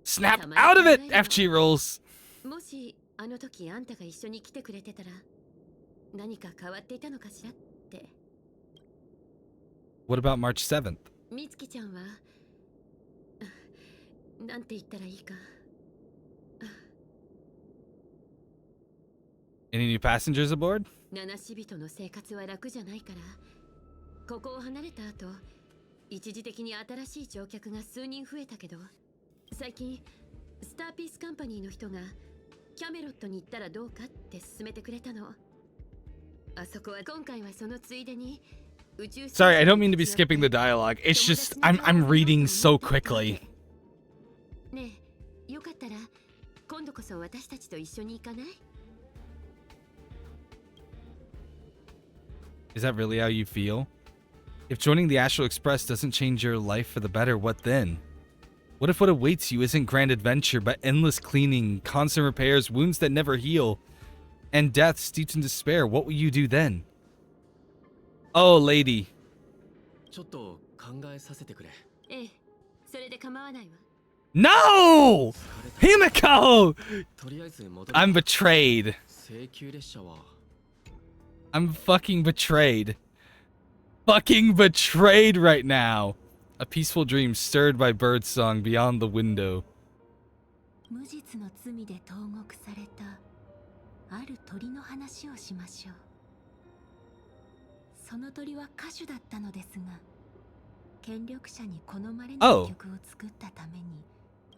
Speaker 1: Snap out of it, FG rules.
Speaker 5: もしあの時あんたが一緒に来てくれてたら何か変わっていたのかしらって。
Speaker 1: What about March 7th?
Speaker 5: みつきちゃんはなんて言ったらいいか。
Speaker 1: Any new passengers aboard?
Speaker 5: 七死人の生活は楽じゃないから、ここを離れた後一時的に新しい乗客が数人増えたけど、最近スターピースカンパニーの人がキャメロットに行ったらどうかって勧めてくれたの。あそこは今回はそのついでに宇宙。
Speaker 1: Sorry, I don't mean to be skipping the dialogue. It's just I'm reading so quickly.
Speaker 5: ねえ、よかったら今度こそ私たちと一緒に行かない？
Speaker 1: Is that really how you feel? If joining the Astral Express doesn't change your life for the better, what then? What if what awaits you isn't grand adventure, but endless cleaning, constant repairs, wounds that never heal, and death steeped in despair? What will you do then? Oh, lady.
Speaker 10: ちょっと考えさせてくれ。
Speaker 5: ええ、それで構わないわ。
Speaker 1: No! Himiko!
Speaker 10: とりあえず戻る。
Speaker 1: I'm betrayed.
Speaker 10: 請求列車は。
Speaker 1: I'm fucking betrayed. Fucking betrayed right now. A peaceful dream stirred by birdsong beyond the window.
Speaker 9: 無実の罪で投獄されたある鳥の話をしましょう。その鳥は歌手だったのですが、権力者に好まれない曲を作ったために、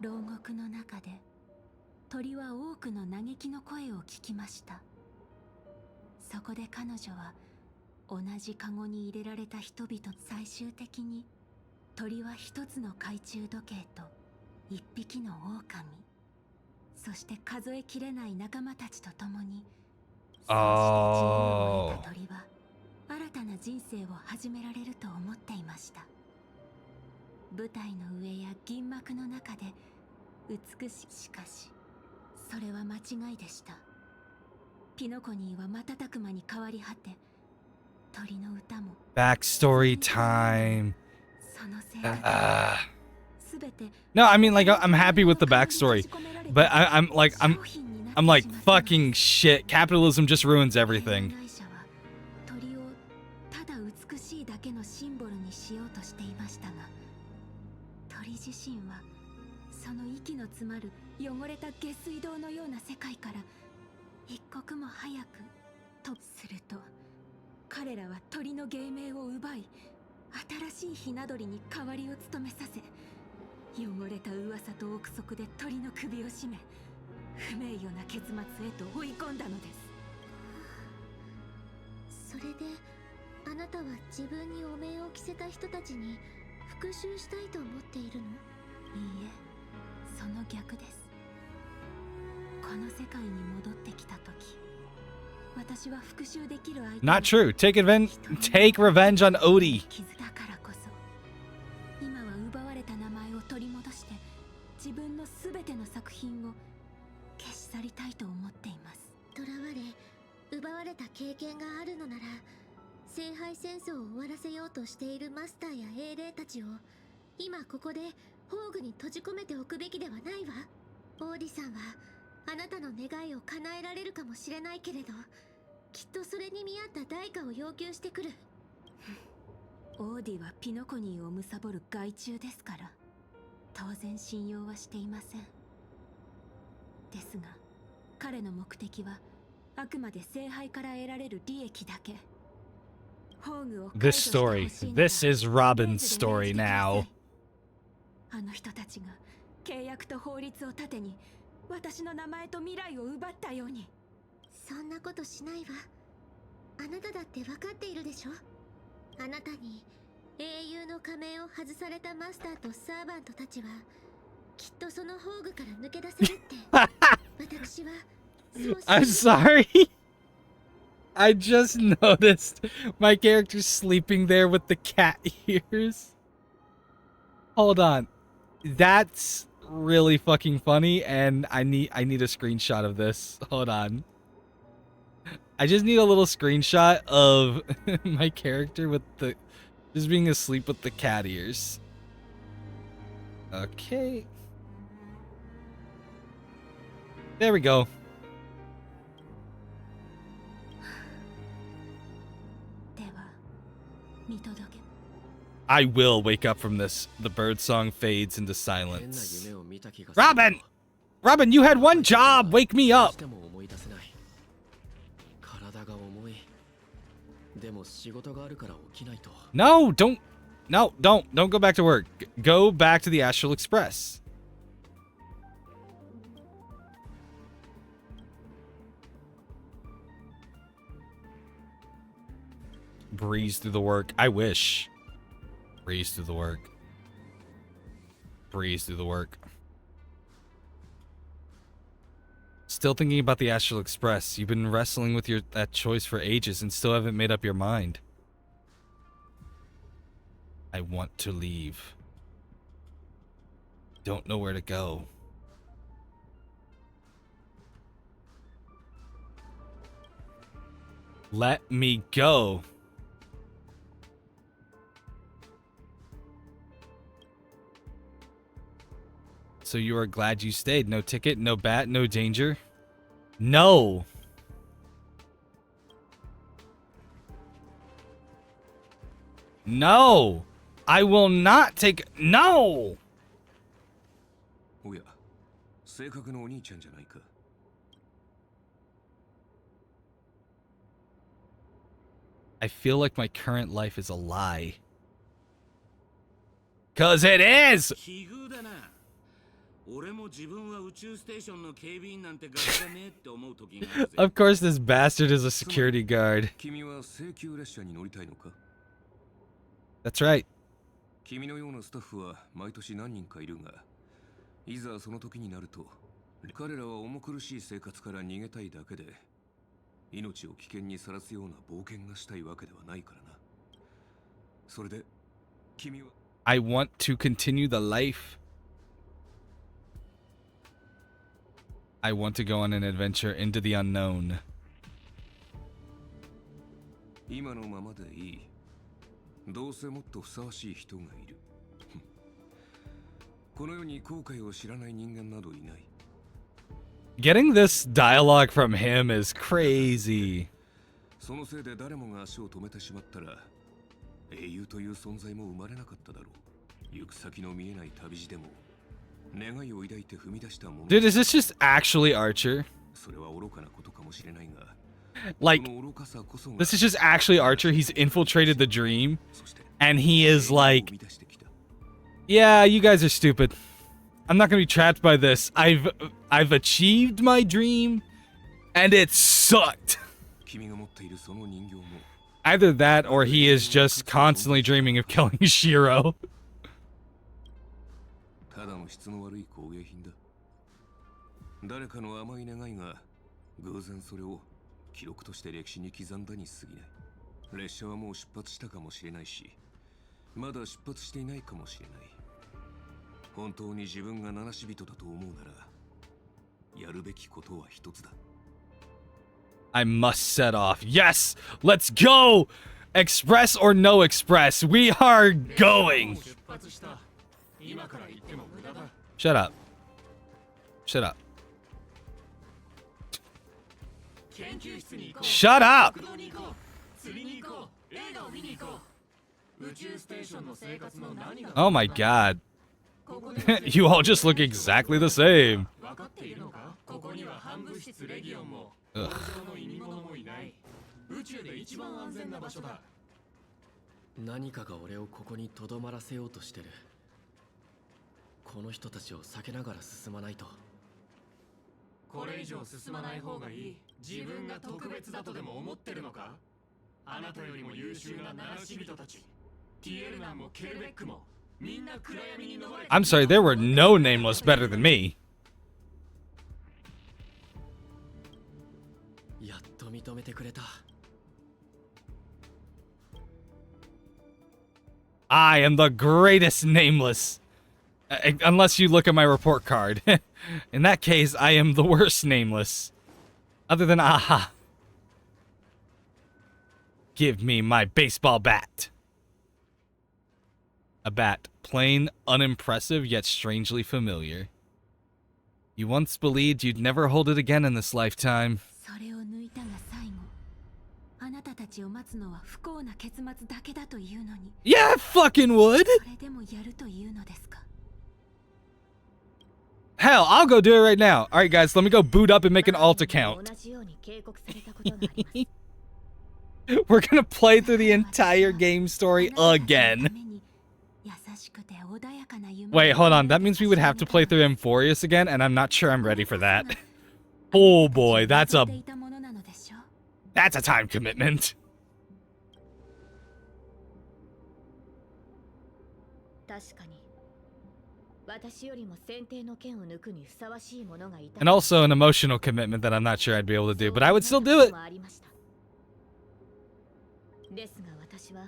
Speaker 9: 牢獄の中で鳥は多くの嘆きの声を聞きました。そこで彼女は同じカゴに入れられた人々、最終的に鳥は一つの懐中時計と一匹の狼、そして数えきれない仲間たちと共に、そうして自由を得た鳥は新たな人生を始められると思っていました。舞台の上や銀幕の中で美しい。しかしそれは間違いでした。ピノコニーは瞬く間に変わり果て、鳥の歌も
Speaker 1: Backstory time.
Speaker 9: そのせいだ。
Speaker 1: No, I mean, like, I'm happy with the backstory, but I'm like, fucking shit. Capitalism just ruins everything.
Speaker 9: 鳥をただ美しいだけのシンボルにしようとしていましたが、鳥自身はその息の詰まる汚れた下水道のような世界から一刻も早くとすると、彼らは鳥の芸名を奪い、新しいひな鳥に代わりを務めさせ、汚れた噂と憶測で鳥の首を絞め、不名誉な結末へと追い込んだのです。
Speaker 4: それであなたは自分に汚名を着せた人たちに復讐したいと思っているの？
Speaker 9: いいえ、その逆です。この世界に戻ってきた時、私は復讐できる相手
Speaker 1: Not true. Take revenge on Odie.
Speaker 9: 傷だからこそ、今は奪われた名前を取り戻して、自分のすべての作品を消し去りたいと思っています。
Speaker 4: 囚われ奪われた経験があるのなら、聖杯戦争を終わらせようとしているマスターや英霊たちを今ここで宝具に閉じ込めておくべきではないわ。オーディさんはあなたの願いを叶えられるかもしれないけれど、きっとそれに見合った代価を要求してくる。
Speaker 9: オーディはピノコニーを貪る害虫ですから、当然信用はしていません。ですが彼の目的はあくまで聖杯から得られる利益だけ。
Speaker 1: This story. This is Robin's story now.
Speaker 9: あの人たちが契約と法律を盾に私の名前と未来を奪ったように。
Speaker 4: そんなことしないわ。あなただって分かっているでしょ。あなたに英雄の仮面を外されたマスターとサーバントたちはきっとその宝具から抜け出せるって私はそう。
Speaker 1: I'm sorry. I just noticed my character sleeping there with the cat ears. Hold on. That's really fucking funny, and I need a screenshot of this. Hold on. I just need a little screenshot of my character with the just being asleep with the cat ears. Okay. There we go. I will wake up from this. The birdsong fades into silence. Robin! Robin, you had one job! Wake me up! No, don't. No, don't go back to work. Go back to the Astral Express. Breeze through the work. I wish. Breeze through the work. Breeze through the work. Still thinking about the Astral Express. You've been wrestling with that choice for ages and still haven't made up your mind. I want to leave. Don't know where to go. Let me go. So you are glad you stayed. No ticket, no bat, no danger. No. No. I will not take. No. I feel like my current life is a lie. 'Cause it is! Of course this bastard is a security guard. That's right.
Speaker 7: 君のようなスタッフは毎年何人かいるが、いざその時になると、彼らは重苦しい生活から逃げたいだけで、命を危険にさらすような冒険がしたいわけではないからな。それで、君は
Speaker 1: I want to continue the life. I want to go on an adventure into the unknown.
Speaker 7: 今のままでいい。どうせもっとふさわしい人がいる。
Speaker 3: この世に後悔を知らない人間などいない。
Speaker 1: Getting this dialogue from him is crazy.
Speaker 3: そのせいで誰もが足を止めてしまったら、英雄という存在も生まれなかっただろう。行く先の見えない旅路でも願いを抱いて踏み出したもの。
Speaker 1: Dude, is this just actually Archer?
Speaker 3: それは愚かなことかもしれないが、
Speaker 1: Like,
Speaker 3: その愚かさこそが
Speaker 1: this is just actually Archer. He's infiltrated the dream, and he is like, yeah, you guys are stupid. I'm not gonna be trapped by this. I've achieved my dream, and it sucked.
Speaker 3: 君が持っているその人形も
Speaker 1: Either that, or he is just constantly dreaming of killing Shiro.
Speaker 3: ただの質の悪い工芸品だ。誰かの甘い願いが偶然それを記録として歴史に刻んだに過ぎない。列車はもう出発したかもしれないし、まだ出発していないかもしれない。本当に自分が七死人だと思うなら、やるべきことは一つだ。
Speaker 1: I must set off. Yes, let's go! Express or no express, we are going! Shut up. Shut up. Shut up! Oh my god. You all just look exactly the same. Ugh.
Speaker 10: 何かが俺をここにとどまらせようとしてる。この人たちを避けながら進まないと。
Speaker 11: これ以上進まない方がいい。自分が特別だとでも思ってるのか？あなたよりも優秀な七死人たち、ティエルナンもケルベックもみんな暗闇に逃れ。
Speaker 1: I'm sorry, there were no nameless better than me.
Speaker 10: やっと認めてくれた。
Speaker 1: I am the greatest nameless. Unless you look at my report card. In that case, I am the worst nameless. Other than Aha. Give me my baseball bat. A bat. Plain, unimpressive, yet strangely familiar. You once believed you'd never hold it again in this lifetime.
Speaker 9: それを抜いたが最後。あなたたちを待つのは不幸な結末だけだというのに。
Speaker 1: Yeah, I fucking would!
Speaker 9: それでもやるというのですか。
Speaker 1: Hell, I'll go do it right now. Alright guys, let me go boot up and make an alt account.
Speaker 5: 同じように警告されたことがあります。
Speaker 1: We're gonna play through the entire game story again. Wait, hold on. That means we would have to play through Amphorius again, and I'm not sure I'm ready for that. Oh boy, that's a time commitment.
Speaker 5: 確かに私よりも選定の剣を抜くにふさわしい者がいた。
Speaker 1: And also an emotional commitment that I'm not sure I'd be able to do, but I would still do it.
Speaker 5: ですが私は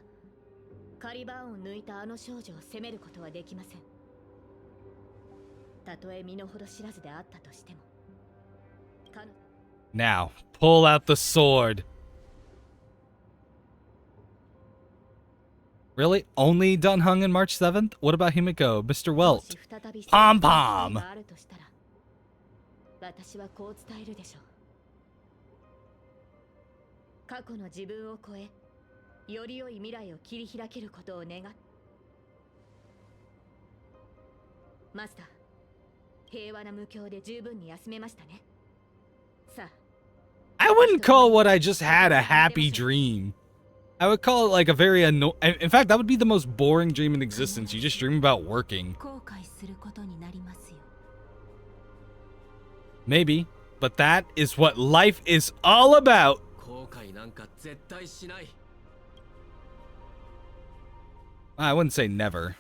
Speaker 5: カリバーンを抜いたあの少女を責めることはできません。たとえ身の程知らずであったとしても。
Speaker 1: Now, pull out the sword. Really? Only done hung in March 7th? What about Himiko, Mr. Welt? Pom Pom!
Speaker 5: 私はこう伝えるでしょう。過去の自分を超え、より良い未来を切り開けることを願っ。マスター、平和な無境で十分に休めましたね。さあ。
Speaker 1: I wouldn't call what I just had a happy dream. I would call it like a very annoying... In fact, that would be the most boring dream in existence. You just dream about working. Maybe, but that is what life is all about. I wouldn't say never.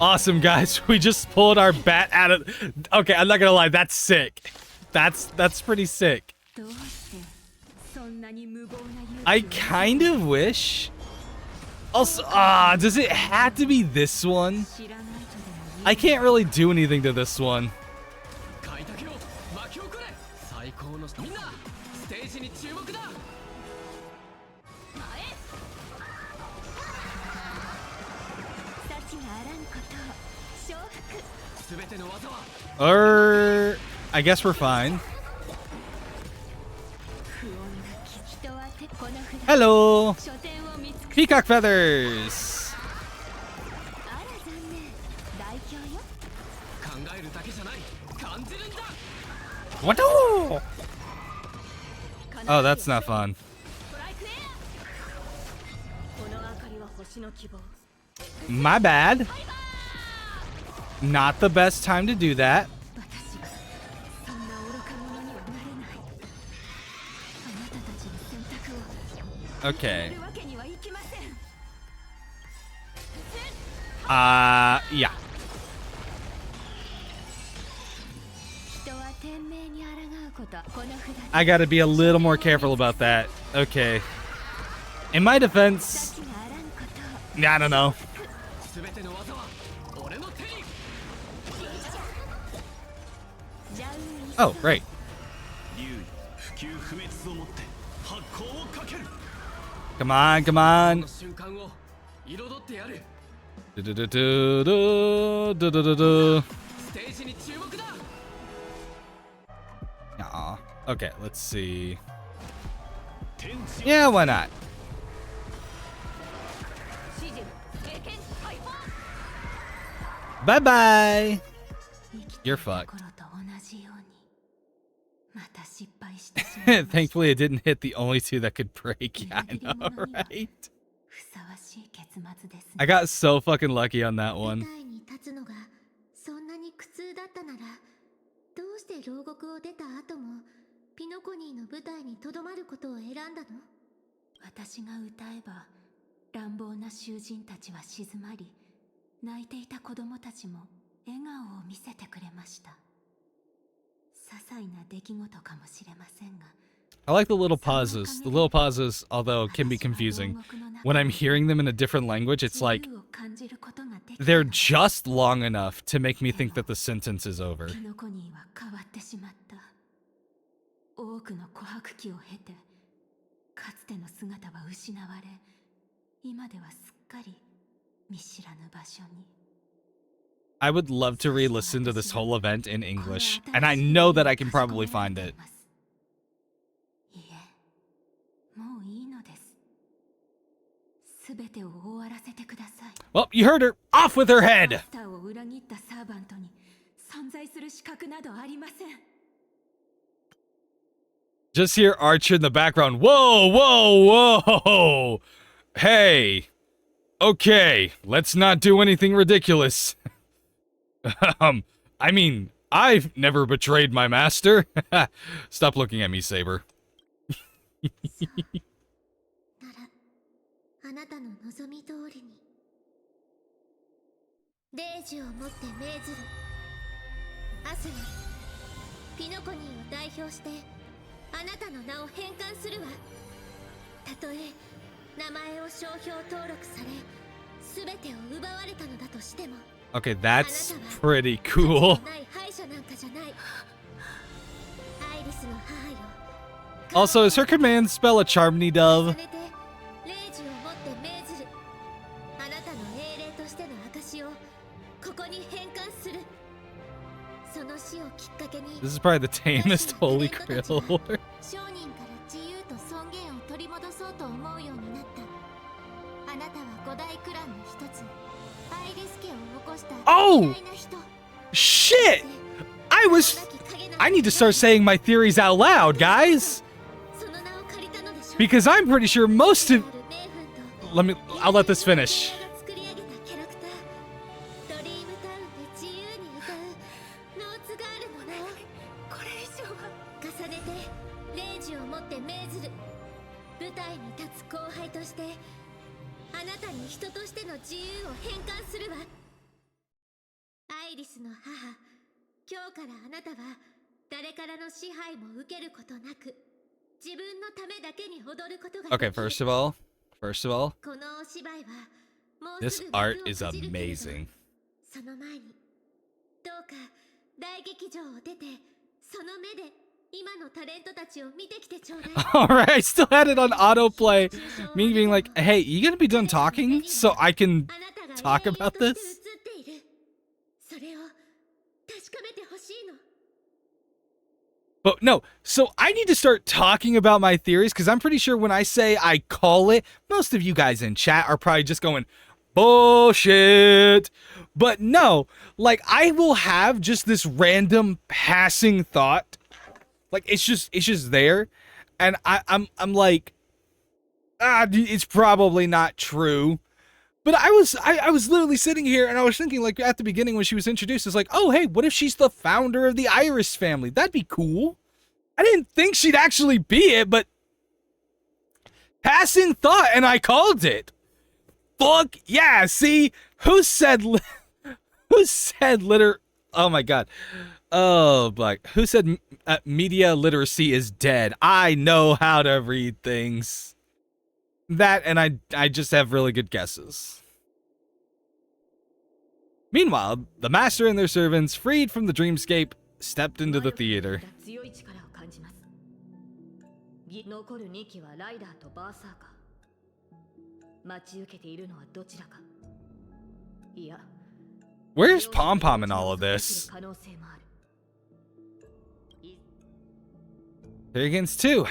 Speaker 1: Awesome, guys. We just pulled our bat out of... Okay, I'm not gonna lie. That's sick. That's pretty sick. I kind of wish... Also, does it have to be this one? I can't really do anything to this one.
Speaker 10: 開拓を巻き起これ。最高のみんなステージに注目だ。
Speaker 9: 幸があらんことを承服。
Speaker 10: すべての技は
Speaker 1: I guess we're fine.
Speaker 9: 不穏な人はてこの札
Speaker 1: Hello!
Speaker 9: 書店を見つく
Speaker 1: Peacock feathers!
Speaker 9: あら残念代表よ
Speaker 10: 考えるだけじゃない感じるんだ。
Speaker 1: What? Oh, that's not fun.
Speaker 5: トライクエア。この明かりは星の希望。
Speaker 1: My bad. Not the best time to do that.
Speaker 9: 私がそんな愚か者にはなれないあなたたちの選択を
Speaker 1: Okay.
Speaker 9: やるわけにはいきません
Speaker 1: Yeah.
Speaker 9: 人は天命に抗うことこの札
Speaker 1: I gotta be a little more careful about that. Okay. In my defense,
Speaker 9: 幸があらんことを
Speaker 1: I don't know.
Speaker 10: すべての技は俺の手に。
Speaker 9: じゃうんい
Speaker 1: Oh, right.
Speaker 8: 竜普及不滅をもって発光をかける。
Speaker 1: Come on, come
Speaker 10: こ
Speaker 1: on.
Speaker 10: の瞬間を彩ってやる。
Speaker 1: Do-do-do-do-do-do-do-do-do.
Speaker 10: ステージに注目だ。
Speaker 1: Aw. Okay, let's see.
Speaker 8: 天地
Speaker 1: Yeah, why not?
Speaker 5: 指示経験ハイパー。
Speaker 1: Bye bye.
Speaker 9: 生きて
Speaker 1: You're
Speaker 9: いた
Speaker 1: fucked.
Speaker 9: 頃と同じようにまた失敗してしまいました
Speaker 1: Thankfully, it didn't hit the only two that could break. Yeah, I know, right?
Speaker 9: ふさわしい結末ですね
Speaker 1: I got so fucking lucky on that
Speaker 4: 舞
Speaker 1: one.
Speaker 4: 台に立つのがそんなに苦痛だったならどうして牢獄を出た後もピノコニーの舞台にとどまることを選んだの？
Speaker 9: 私が歌えば乱暴な囚人たちは静まり泣いていた子供たちも笑顔を見せてくれました些細な出来事かもしれませんが
Speaker 1: I like the little pauses. The little pauses, although can be confusing. When I'm hearing them in a different language, it's like
Speaker 9: 自由を感じることができた
Speaker 1: they're just long enough to make me think that the sentence is over.
Speaker 9: ピノコニーは変わってしまった多くの琥珀期を経てかつての姿は失われ今ではすっかり見知らぬ場所に
Speaker 1: I would love to re-listen to this whole event in English, and I know that I can probably find it.
Speaker 9: いえもういいのですすべてを終わらせてください
Speaker 1: Well, you heard her. Off with her
Speaker 9: マ
Speaker 1: head.
Speaker 9: スターを裏切ったサーバントに存在する資格などありません
Speaker 1: Just hear Archer in the background. Whoa, whoa, whoa. Hey. Okay, let's not do anything ridiculous. I mean, I've never betrayed my master. Stop looking at me, Saber.
Speaker 4: ならあなたの望み通りに霊樹をもって命ずる明日にピノコニーを代表してあなたの名を返還するわたとえ名前を商標登録され全てを奪われたのだとしても
Speaker 1: Okay, that's pretty cool.
Speaker 4: ない敗者なんかじゃないアイリスの母よ
Speaker 1: Also, is her command spell a Charmony
Speaker 4: 重
Speaker 1: Dove?
Speaker 4: ねて霊樹をもって命ずるあなたの英霊としての証をここに返還するその死をきっかけに
Speaker 1: This is probably the tamest Holy Grail lore.
Speaker 4: 商人から自由と尊厳を取り戻そうと思うようになったあなたは五大クランの一つアイリス家を起こした
Speaker 1: Oh!
Speaker 4: 偉大な人
Speaker 1: Shit! I need to start saying my theories out loud, guys!
Speaker 4: その名を借りたのでしょ
Speaker 1: Because I'm pretty sure most of...
Speaker 4: 名分と
Speaker 1: I'll let this finish.
Speaker 4: 作り上げたキャラクタードリームタウンで自由に歌うノーツガールの名をこれ以上は重ねて霊樹をもって命ずる舞台に立つ後輩としてあなたに人としての自由を返還するわアイリスの母今日からあなたは誰からの支配も受けることなく自分のためだけに踊ることが
Speaker 1: Okay, first of all,
Speaker 4: このお芝居はもう
Speaker 1: this
Speaker 4: すぐ
Speaker 1: art
Speaker 4: 幕を
Speaker 1: is
Speaker 4: 閉じるけれど
Speaker 1: amazing.
Speaker 4: その前にどうか大劇場を出てその目で今のタレントたちを見てきてちょうだい。
Speaker 1: Alright, I still had it on autoplay. Me being like, hey, you gonna be done talking so I can
Speaker 4: あなたが
Speaker 1: talk
Speaker 4: 英雄
Speaker 1: about
Speaker 4: として
Speaker 1: this?
Speaker 4: 映っている。それを確かめてほしいの。
Speaker 1: But no, so I need to start talking about my theories because I'm pretty sure when I say I call it, most of you guys in chat are probably just going, bullshit. But no, like I will have just this random passing thought. Like it's just there. And I'm like, it's probably not true. But I was literally sitting here and I was thinking, like, at the beginning when she was introduced, it's like, oh, hey, what if she's the founder of the Iris family? That'd be cool. I didn't think she'd actually be it, but passing thought, and I called it. Fuck yeah, see? Who said oh my god. Oh, like, who said media literacy is dead? I know how to read things. That, and I just have really good guesses. Meanwhile, the master and their servants, freed from the dreamscape, stepped into the theater.
Speaker 5: 強い力を感じます。残る2機はライダーとバーサーカー。待ち受けているのはどちらか。いや、
Speaker 1: Where's Pom Pom in all of this?
Speaker 5: 可能性もある。
Speaker 1: Here against 2.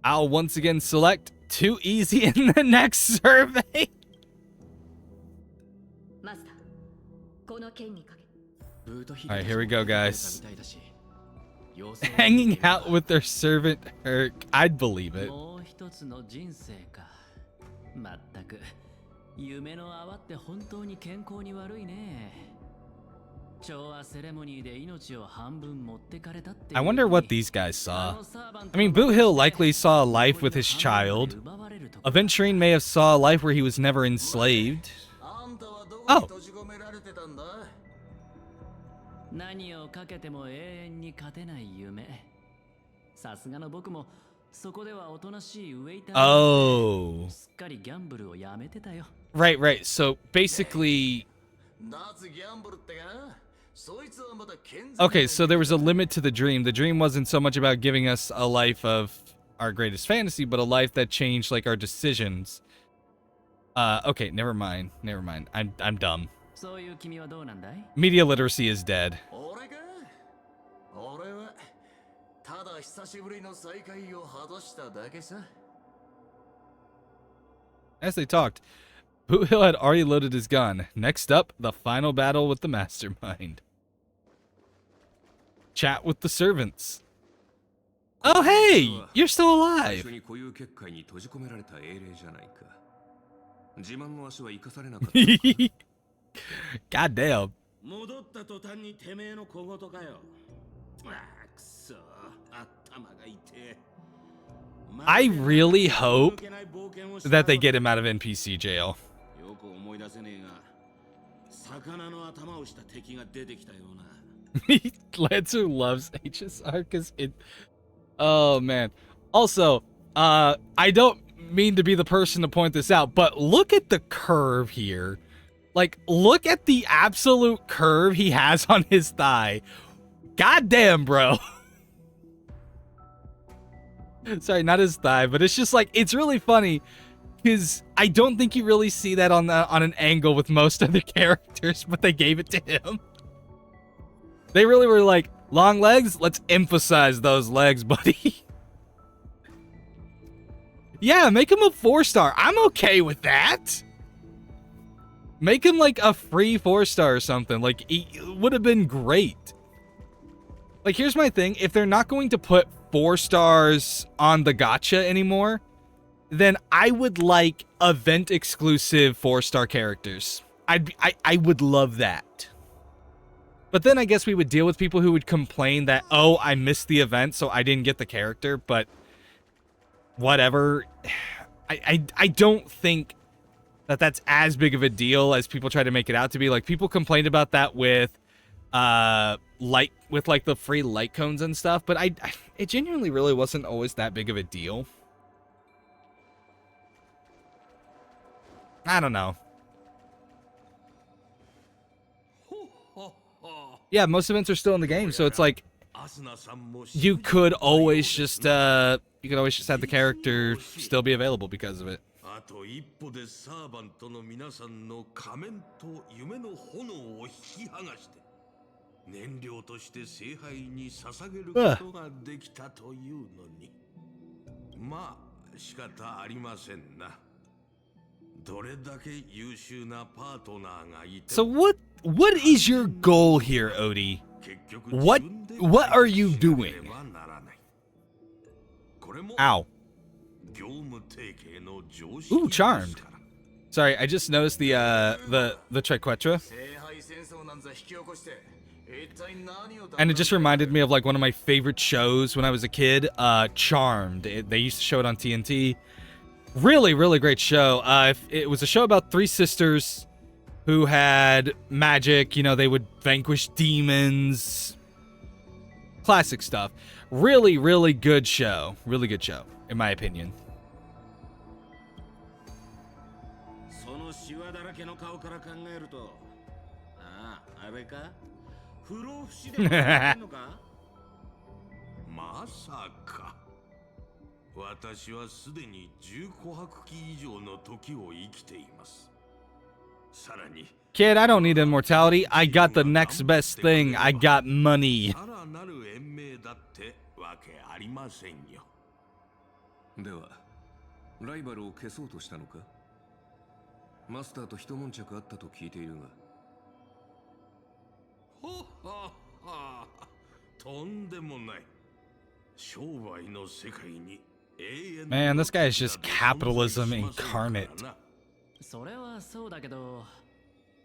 Speaker 1: I'll once again select too easy in the next survey.
Speaker 5: マスター、この剣にかけ。
Speaker 1: Alright, here we go, guys. Hanging out with their servant Herc. I'd believe it.
Speaker 2: もう一つの人生か。まったく夢の泡って本当に健康に悪いね。調和セレモニーで命を半分持ってかれたって。
Speaker 1: I wonder what these guys saw. I mean, Boot Hill likely saw a life with his child. Aventurine may have saw a life where he was never enslaved. Oh.
Speaker 2: 何をかけても永遠に勝てない夢。さすがの僕もそこではおとなしいウェイター。
Speaker 1: Oh.
Speaker 2: すっかりギャンブルをやめてたよ。
Speaker 1: Right, right. So basically. Okay, so there was a limit to the dream. The dream wasn't so much about giving us a life of our greatest fantasy, but a life that changed like our decisions. Okay, never mind. Never mind. I'm dumb.
Speaker 2: そういう君はどうなんだい?
Speaker 1: Media literacy is dead.
Speaker 8: 俺はただ久しぶりの再会を果たしただけさ。
Speaker 1: As they talked, Boot Hill had already loaded his gun. Next up, the final battle with the mastermind. Chat with the servants. Oh, hey! You're still alive! God damn. I really hope that they get him out of NPC jail. Lancer loves HSR because it... Oh, man. Also, I don't mean to be the person to point this out, but look at the curve here. Like, look at the absolute curve he has on his thigh. God damn, bro. Sorry, not his thigh, but it's just like, it's really funny because I don't think you really see that on an angle with most other characters, but they gave it to him. They really were like, long legs? Let's emphasize those legs, buddy. Yeah, make him a 4-star. I'm okay with that. Make him like a free 4-star or something. Like, it would have been great. Like, here's my thing. If they're not going to put 4 stars on the gacha anymore, then I would like event exclusive 4-star characters. I would love that. But then I guess we would deal with people who would complain that, oh, I missed the event, so I didn't get the character, but whatever. I don't think that that's as big of a deal as people try to make it out to be. Like, people complained about that with like the free light cones and stuff, but it genuinely really wasn't always that big of a deal. I don't know. Yeah, most events are still in the game, so it's like you could always just have the character still be available because of it.
Speaker 7: あと一歩でサーバントの皆さんの仮面と夢の炎を引き剥がして燃料として聖杯に捧げることができたというのに、まあ仕方ありませんな。どれだけ優秀なパートナーがいて。
Speaker 1: So what is your goal here, Odie? What are you doing? Ow. Ooh, charmed. Sorry, I just noticed the triquetra. And it just reminded me of like one of my favorite shows when I was a kid, Charmed. They used to show it on TNT. Really, really great show. It was a show about three sisters who had magic. You know, they would vanquish demons. Classic stuff. Really, really good show. Really good show, in my opinion.
Speaker 6: そのシワだらけの顔から考えると、ああ、あれか？不老不死でもやってんのか？
Speaker 7: まさか。私はすでに10琥珀期以上の時を生きています。さらに
Speaker 1: Kid, I don't need immortality. I got the next best thing. I got money.
Speaker 7: さらなる延命だってわけありませんよ。
Speaker 3: では、ライバルを消そうとしたのか？マスターと一悶着あったと聞いているが。
Speaker 7: ほはは、とんでもない。商売の世界に
Speaker 1: Man, this guy is just capitalism incarnate.
Speaker 2: それはそうだけど、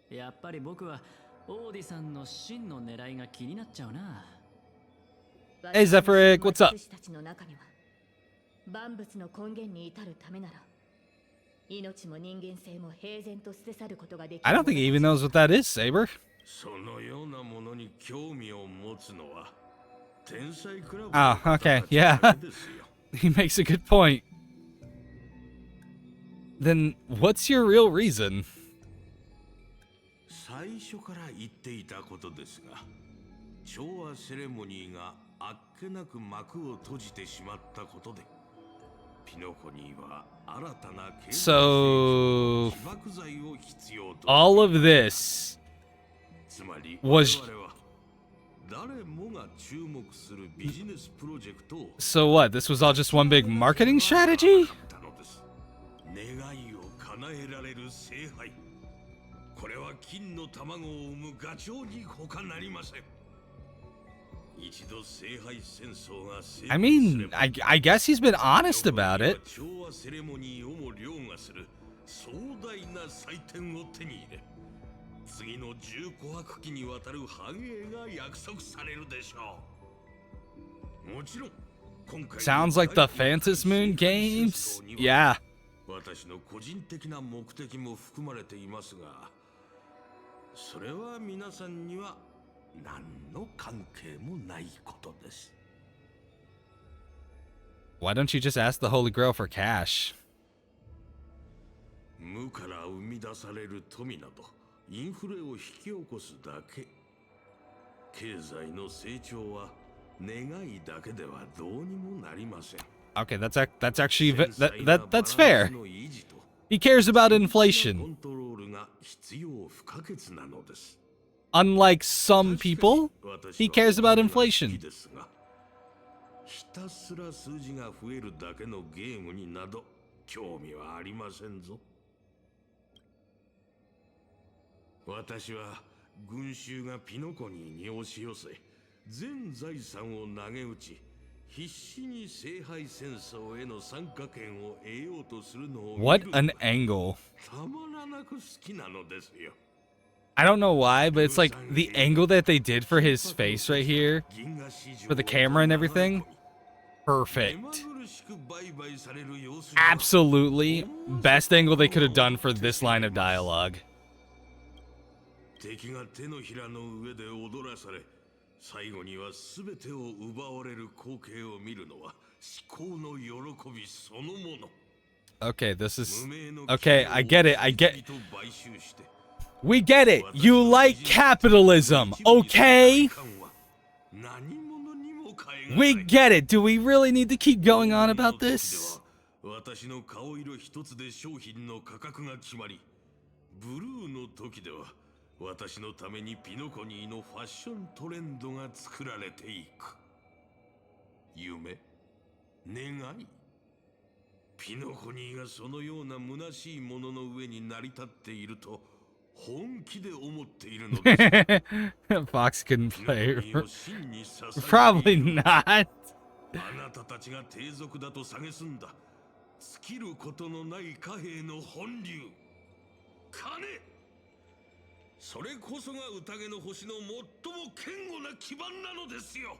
Speaker 2: やっぱり僕はオーディさんの真の狙いが気になっちゃうな。
Speaker 1: Hey Zephyric, what's up?
Speaker 5: 万物の根源に至るためなら、命も人間性も平然と捨て去ることができる。
Speaker 1: I don't think he even knows what that is, Saber.
Speaker 7: そのようなものに興味を持つのは天才クラブ。
Speaker 1: Oh, okay, yeah. He makes a good point. Then what's your real reason?
Speaker 7: 最初から言っていたことですが、調和セレモニーがあっけなく幕を閉じてしまったことで、ピノコには新たな経済被爆剤を必要と。
Speaker 1: All of this
Speaker 7: つまり
Speaker 1: was
Speaker 7: 我々は誰もが注目するビジネスプロジェクトを
Speaker 1: so what? This was all just one big marketing strategy?
Speaker 7: 願いを叶えられる聖杯。これは金の卵を産むガチョウに他なりません。一度聖杯戦争が成功すれば
Speaker 1: I mean, I guess he's been honest about it.
Speaker 7: 調和セレモニーをも凌駕する壮大な祭典を手に入れ、次の10琥珀期にわたる繁栄が約束されるでしょう。もちろん今回
Speaker 1: Sounds like the Phantom Moon games. Yeah.
Speaker 7: 私の個人的な目的も含まれていますが、それは皆さんには何の関係もないことです。
Speaker 1: Why don't you just ask the Holy Grail for cash?
Speaker 7: 無から生み出される富などインフレを引き起こすだけ。経済の成長は願いだけではどうにもなりません。
Speaker 1: Okay, that's actually that's fair. He cares about inflation. Unlike some people, he cares about inflation.
Speaker 7: ひたすら数字が増えるだけのゲームになど興味はありませんぞ。私は群衆がピノコニーに押し寄せ、全財産を投げ打ち、必死に聖杯戦争への参加権を得ようとするのを見る。
Speaker 1: What an angle.
Speaker 7: たまらなく好きなのですよ。
Speaker 1: I don't know why, but it's like the angle that they did for his face right here, for the camera and everything, perfect. Absolutely best angle they could have done for this line of dialogue.
Speaker 7: 敵が手のひらの上で踊らされ、最後には全てを奪われる光景を見るのは至高の喜びそのもの。
Speaker 1: Okay, this is okay. I get it. I get. We get it. You like capitalism, okay? We get it. Do we really need to keep going on about this?
Speaker 7: 私の顔色一つで商品の価格が決まり、ブルーの時では私のためにピノコニーのファッショントレンドが作られていく。夢、願い。ピノコニーがそのような虚しいものの上に成り立っていると本気で思っているのです。
Speaker 1: Fox couldn't play. Probably not.
Speaker 7: あなたたちが低俗だと蔑んだ尽きることのない貨幣の本流、金。それこそが宴の星の最も堅固な基盤なのですよ。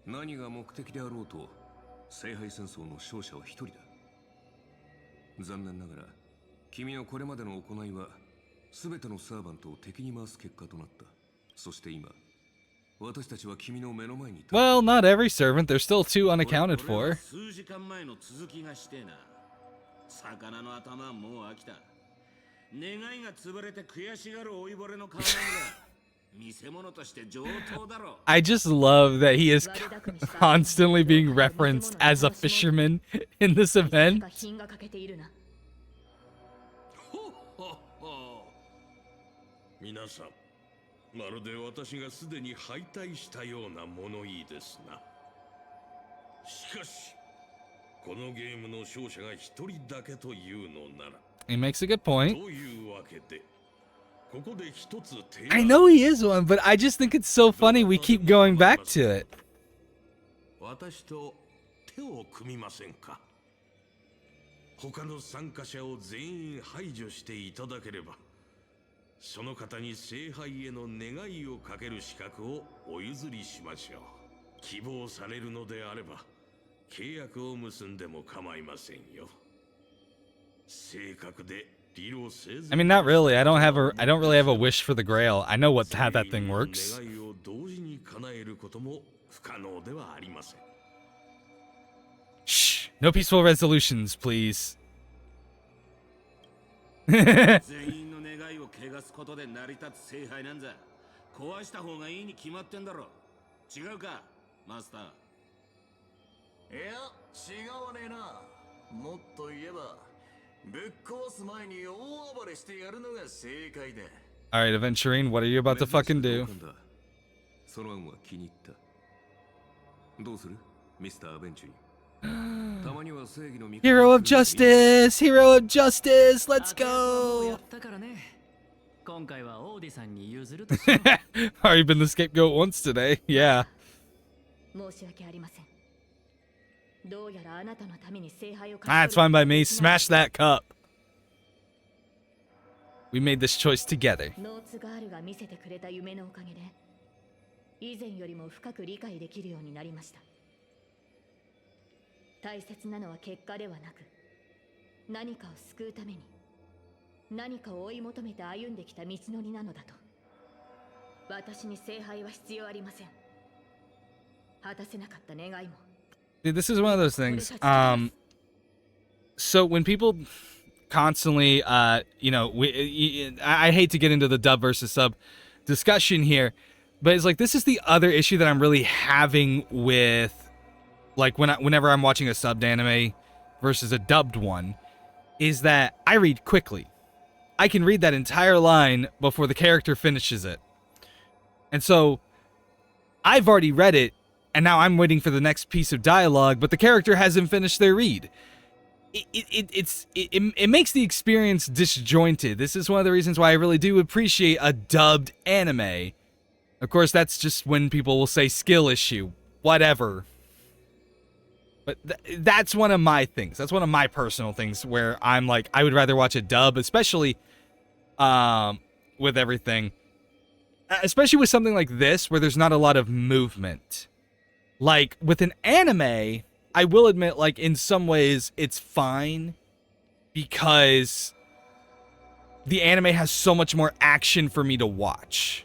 Speaker 6: 何が目的であろうと、聖杯戦争の勝者は一人だ。残念ながら君のこれまでの行いは全てのサーバントを敵に回す結果となった。そして今、私たちは君の目の前に。
Speaker 1: Well, not every servant. There's still 2 unaccounted for.
Speaker 6: 数時間前の続きがしてえな。魚の頭はもう飽きた。願いが潰れて悔しがる老いぼれの顔なんだ。見せ物として上等だろ。
Speaker 1: I just love that he is constantly being referenced as a fisherman in this event.
Speaker 7: 皆さん、まるで私がすでに敗退したような物言いですな。しかし、このゲームの勝者が一人だけというのなら。
Speaker 1: He makes a good point.
Speaker 7: というわけで、ここで一つ提案。
Speaker 1: I know he is one, but I just think it's so funny we keep going back to it.
Speaker 7: 私と手を組みませんか。他の参加者を全員排除していただければ、その方に聖杯への願いをかける資格をお譲りしましょう。希望されるのであれば、契約を結んでも構いませんよ。正確で理路整然。
Speaker 1: I mean, not really. I don't really have a wish for the Grail. I know how that thing works.
Speaker 7: 願いを同時に叶えることも不可能ではありません。
Speaker 1: Shh. No peaceful resolutions, please.
Speaker 6: 全員の願いを汚すことで成り立つ聖杯なんざ壊した方がいいに決まってんだろ。違うか、マスター。
Speaker 8: いや、違わねえな。もっと言えば、ぶっ壊す前に大暴れしてやるのが正解だ。
Speaker 1: All right, Aventurine, what are you about to fucking do?
Speaker 6: その案は気に入った。どうする、ミスターアベンチュリー。
Speaker 1: Hero of justice! Hero of justice! Let's go! Already been the scapegoat once today. Yeah. It's fine by me. Smash that cup. We made this choice together.
Speaker 5: 大切なのは結果ではなく、何かを救うために何かを追い求めて歩んできた道のりなのだと。私に聖杯は必要ありません。果たせなかった願いも。
Speaker 1: Dude, this is one of those things. So when people constantly, you know, I hate to get into the dub versus sub discussion here, but it's like this is the other issue that I'm really having with. Like whenever I'm watching a subbed anime versus a dubbed one, is that I read quickly. I can read that entire line before the character finishes it. And so I've already read it, and now I'm waiting for the next piece of dialogue, but the character hasn't finished their read. It makes the experience disjointed. This is one of the reasons why I really do appreciate a dubbed anime. Of course, that's just when people will say skill issue. Whatever. But that's one of my things. That's one of my personal things where I'm like, I would rather watch a dub, especially with everything. Especially with something like this, where there's not a lot of movement. Like, with an anime, I will admit, like, in some ways, it's fine. Because the anime has so much more action for me to watch.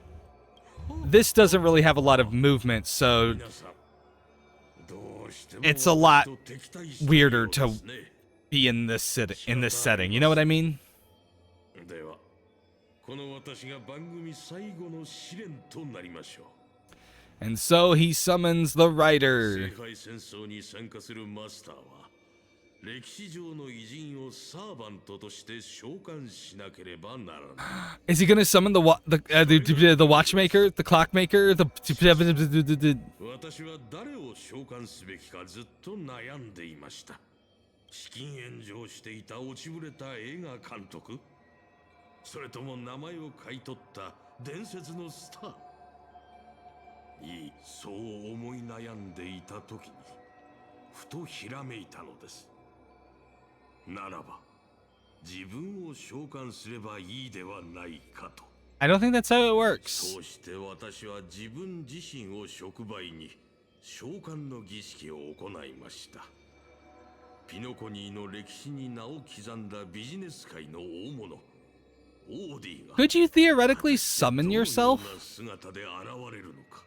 Speaker 1: This doesn't really have a lot of movement, so it's a lot weirder to be in this setting. You know what I mean?
Speaker 7: この私が番組最後の試練となりましょう。
Speaker 1: And so he summons the writer.
Speaker 7: 世界戦争に参加するマスターは歴史上の偉人をサーバントとして召喚しなければならない。
Speaker 1: Is he gonna summon the watchmaker, the clockmaker, the?
Speaker 7: 私は誰を召喚すべきかずっと悩んでいました。資金援助をしていた落ちぶれた映画監督、それとも名前を買い取った伝説のスター。そう思い悩んでいた時にふとひらめいたのです。ならば自分を召喚すればいいではないかと。
Speaker 1: I don't think that's how it works.
Speaker 7: そうして私は自分自身を触媒に召喚の儀式を行いました。ピノコニーの歴史に名を刻んだビジネス界の大物オーディが
Speaker 1: Could you theoretically summon yourself?
Speaker 7: どのような姿で現れるのか。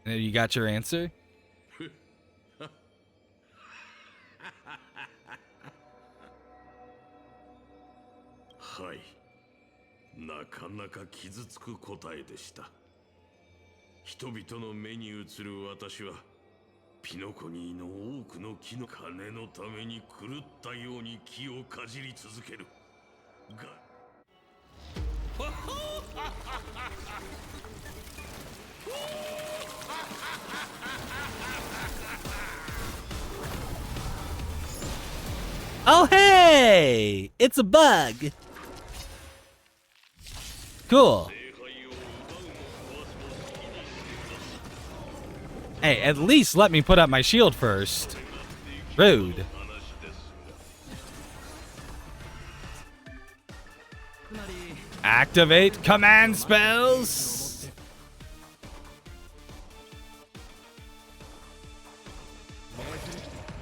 Speaker 1: You got your answer?
Speaker 7: はい、なかなか傷つく答えでした。人々の目に映る私はピノコニーの多くの木の金のために狂ったように木をかじり続けるが
Speaker 1: Oh, hey! It's a bug! Cool. Hey, at least let me put up my shield first. Rude. Activate command spells!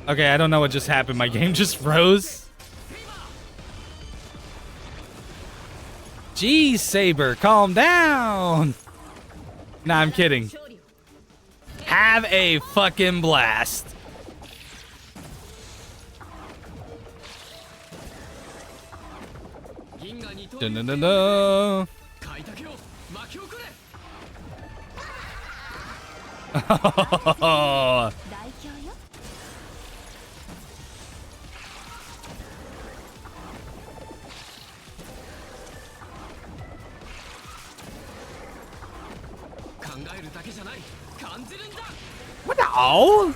Speaker 1: Okay, I don't know what just happened. My game just froze. Geez, Saber, calm down. Nah, I'm kidding. Have a fucking blast. Dun, dun, dun, dun. Oh. What the? Oh?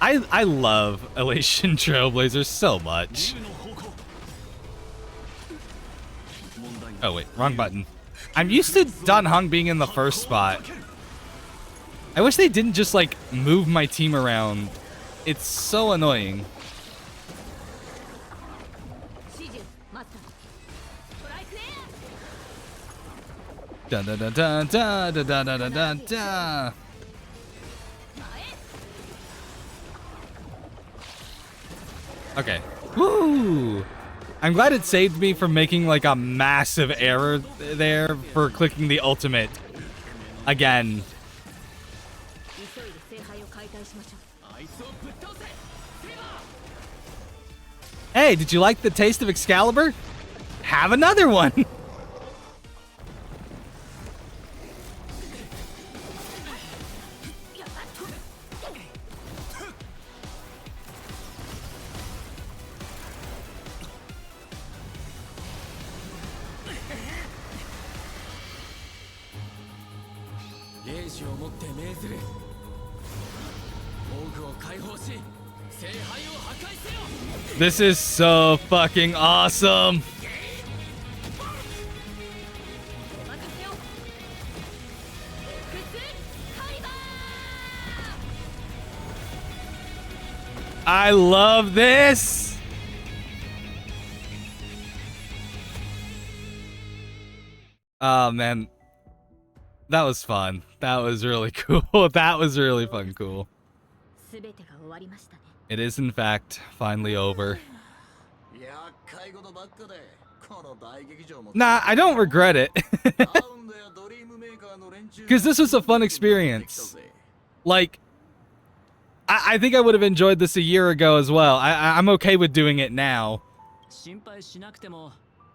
Speaker 1: I love Elation Trailblazers so much. Oh wait, wrong button. I'm used to Dan Heng being in the first spot. I wish they didn't just like move my team around. It's so annoying. Dun dun dun dun dun dun dun dun dun dun. Okay. Woo! I'm glad it saved me from making like a massive error there for clicking the ultimate again. Hey, did you like the taste of Excalibur? Have another one! This is so fucking awesome. I love this. Oh man. That was fun. That was really cool. That was really fun cool. It is in fact finally over. Nah, I don't regret it. Because this was a fun experience. Like, I think I would have enjoyed this a year ago as well. I'm okay with doing it now.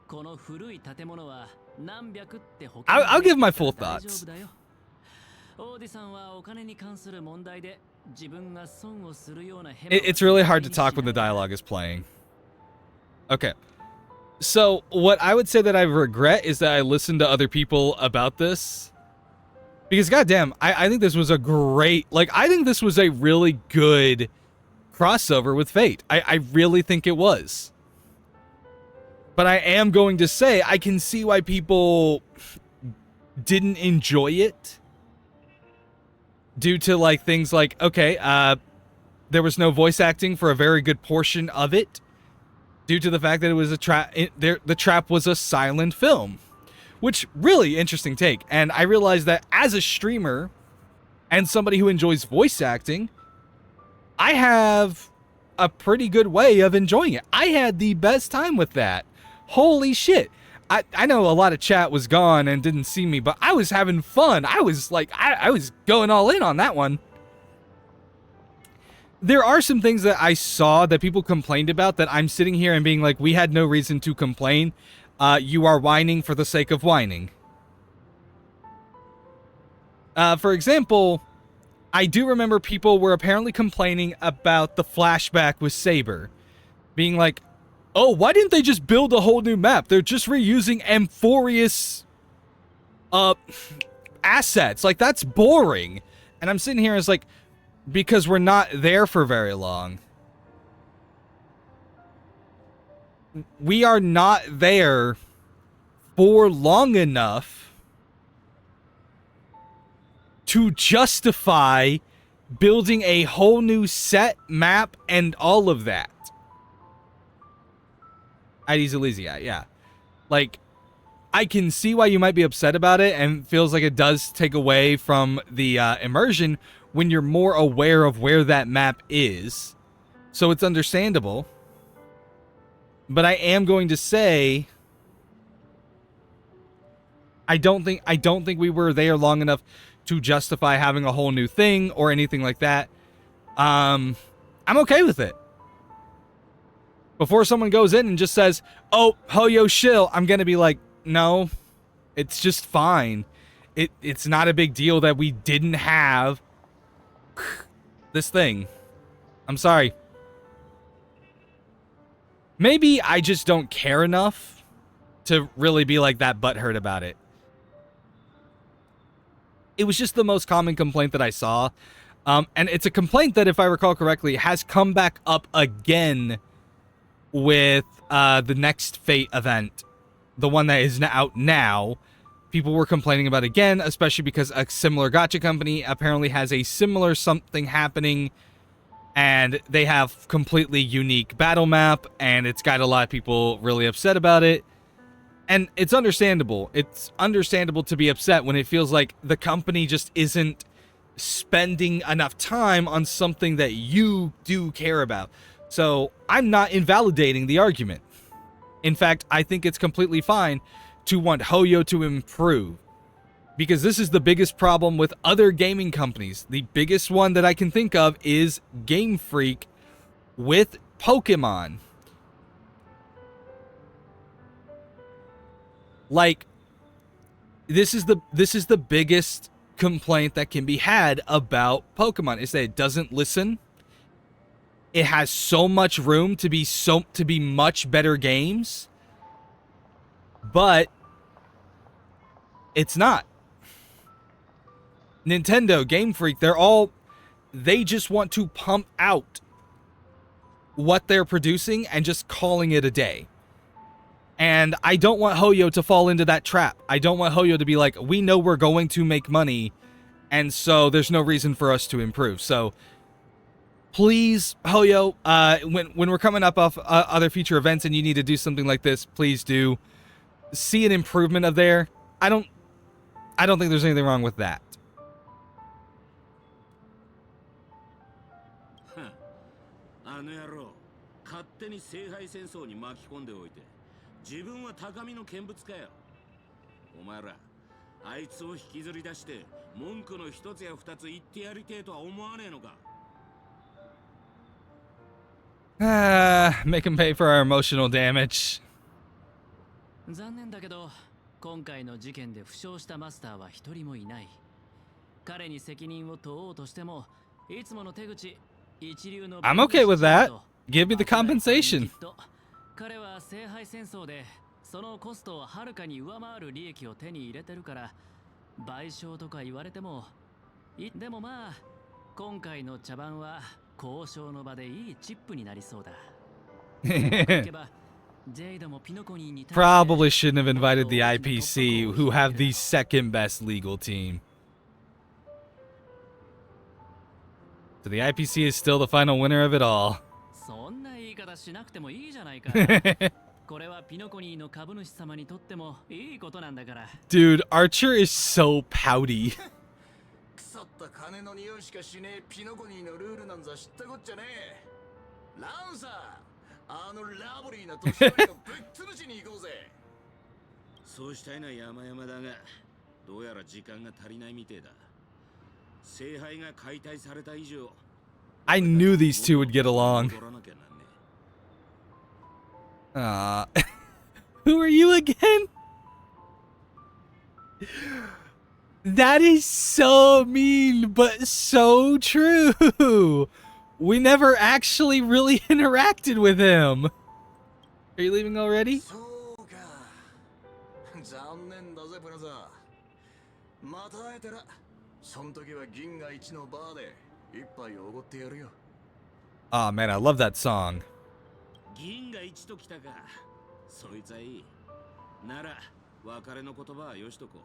Speaker 2: この古い建物は何百って保
Speaker 1: I'll give my full
Speaker 2: 大丈
Speaker 1: thoughts.
Speaker 2: 夫だよ。オーディさんはお金に関する問題で自分が損をするような変な
Speaker 1: It's really hard to talk when the dialogue is playing. Okay. So, what I would say that I regret is that I listened to other people about this. Because, goddamn, I think this was a great... Like, I think this was a really good crossover with Fate. I really think it was. But I am going to say, I can see why people didn't enjoy it. Due to, like, things like, okay, there was no voice acting for a very good portion of it. Due to the fact that it was a trap, the trap was a silent film. Which, really interesting take. And I realized that as a streamer, and somebody who enjoys voice acting, I have a pretty good way of enjoying it. I had the best time with that. Holy shit. I know a lot of chat was gone and didn't see me, but I was having fun. I was like, I was going all in on that one. There are some things that I saw that people complained about that I'm sitting here and being like, we had no reason to complain. You are whining for the sake of whining. For example, I do remember people were apparently complaining about the flashback with Saber. Being like, oh, why didn't they just build a whole new map? They're just reusing Amphorius assets. Like, that's boring. And I'm sitting here and it's like, because we're not there for very long. We are not there for long enough to justify building a whole new set, map, and all of that. I'd easily see that, yeah. Like, I can see why you might be upset about it and feels like it does take away from the immersion when you're more aware of where that map is. So it's understandable. But I am going to say I don't think we were there long enough to justify having a whole new thing or anything like that. I'm okay with it. Before someone goes in and just says, "Oh, Hoyo shill," I'm going to be like, "No. It's just fine. It's not a big deal that we didn't have this thing. I'm sorry." Maybe I just don't care enough to really be like that butthurt about it. It was just the most common complaint that I saw. And it's a complaint that, if I recall correctly, has come back up again with the next Fate event. The one that is out now. People were complaining about again, especially because a similar gacha company apparently has a similar something happening. And they have completely unique battle map, and it's got a lot of people really upset about it. And it's understandable. It's understandable to be upset when it feels like the company just isn't spending enough time on something that you do care about. So I'm not invalidating the argument. In fact, I think it's completely fine to want Hoyo to improve. Because this is the biggest problem with other gaming companies. The biggest one that I can think of is Game Freak with Pokemon. Like, this is the biggest complaint that can be had about Pokemon, is that it doesn't listen. It has so much room to be much better games, but it's not. Nintendo, Game Freak, they just want to pump out what they're producing and just calling it a day. And I don't want Hoyo to fall into that trap. I don't want Hoyo to be like, we know we're going to make money, and so there's no reason for us to improve. So please, Hoyo, when we're coming up off other future events and you need to do something like this, please do see an improvement of there. I don't think there's anything wrong with that.
Speaker 6: あの野郎、勝手に聖杯戦争に巻き込んでおいて、自分は高みの見物かよ。お前ら、あいつを引きずり出して、文句の一つや二つ言ってやりてえとは思わねえのか。
Speaker 1: Make him pay for our emotional damage.
Speaker 2: 残念だけど、今回の事件で負傷したマスターは一人もいない。彼に責任を問おうとしても、いつもの手口、一流の
Speaker 1: I'm okay with that. Give me the compensation.
Speaker 2: 彼は聖杯戦争でそのコストをはるかに上回る利益を手に入れてるから、賠償とか言われてもでもまあ、今回の茶番は交渉の場でいいチップになりそうだ。
Speaker 1: Probably shouldn't have invited the IPC, who have the second best legal team. So the IPC is still the final winner of it all.
Speaker 2: そんな言い方しなくてもいいじゃないか。これはピノコニーの株主様にとってもいいことなんだから。
Speaker 1: Dude, Archer is so pouty.
Speaker 8: 腐った金の匂いしかしねえピノコニーのルールなんざ知ったこっちゃねえ。ランサー、あのラブリーな年寄りをぶっ潰しに行こうぜ。
Speaker 6: そうしたいのは山々だが、どうやら時間が足りないみてえだ。聖杯が解体された以上、
Speaker 1: I knew these two would get along. Who are you again? That is so mean, but so true. We never actually really interacted with him. Are you leaving already?
Speaker 8: そうか。残念だぜブラザー。また会えたら、その時は銀河一のバーで一杯おごってやるよ。
Speaker 1: Oh man, I love that song.
Speaker 6: 銀河一ときたか。そいつはいい。なら別れの言葉はよしとこう。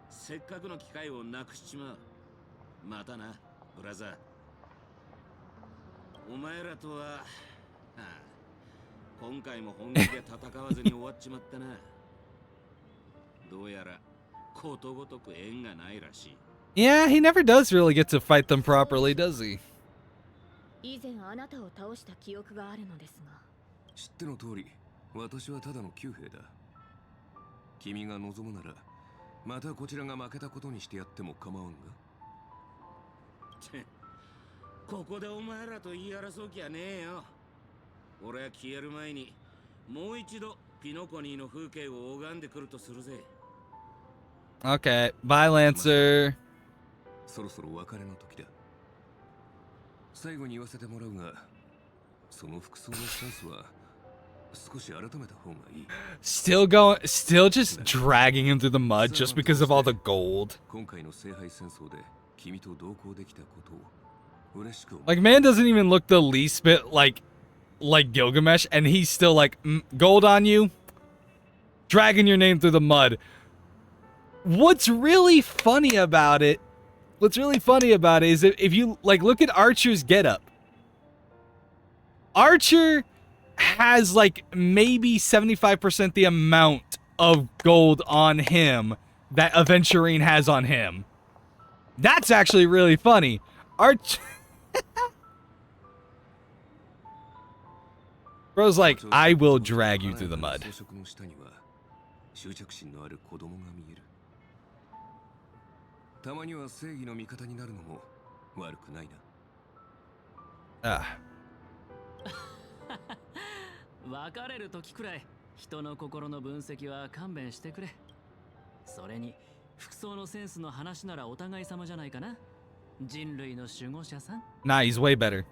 Speaker 6: せっかくの機会をなくしちまう。またな、ブラザー。お前らとは、今回も本気で戦わずに終わっちまったな。どうやらことごとく縁がないらしい。
Speaker 1: Yeah, he never does really get to fight them properly, does he?
Speaker 5: 以前あなたを倒した記憶があるのですが。
Speaker 7: 知っての通り、私はただの旧兵だ。君が望むなら、またこちらが負けたことにしてやっても構わんが。
Speaker 6: ここでお前らと言い争う気はねえよ。俺は消える前にもう一度ピノコニーの風景を拝んでくるとするぜ。
Speaker 1: Okay, bye, Lancer.
Speaker 7: そろそろ別れの時だ。最後に言わせてもらうが、その服装のスタンスは少し改めた方がいい。
Speaker 1: Still just dragging him through the mud just because of all the gold.
Speaker 7: 今回の聖杯戦争で君と同行できたことを。
Speaker 1: Like, man doesn't even look the least bit like Gilgamesh, and he's still like, gold on you? Dragging your name through the mud. What's really funny about it is if you, like, look at Archer's getup. Archer has, like, maybe 75% the amount of gold on him that Aventurine has on him. That's actually really funny. Bro's like, I will drag you through the mud. Ah.
Speaker 2: 別れる時くらい人の心の分析は勘弁してくれ。それに服装のセンスの話ならお互い様じゃないかな。人類の守護者さん。
Speaker 1: Nah, he's way better.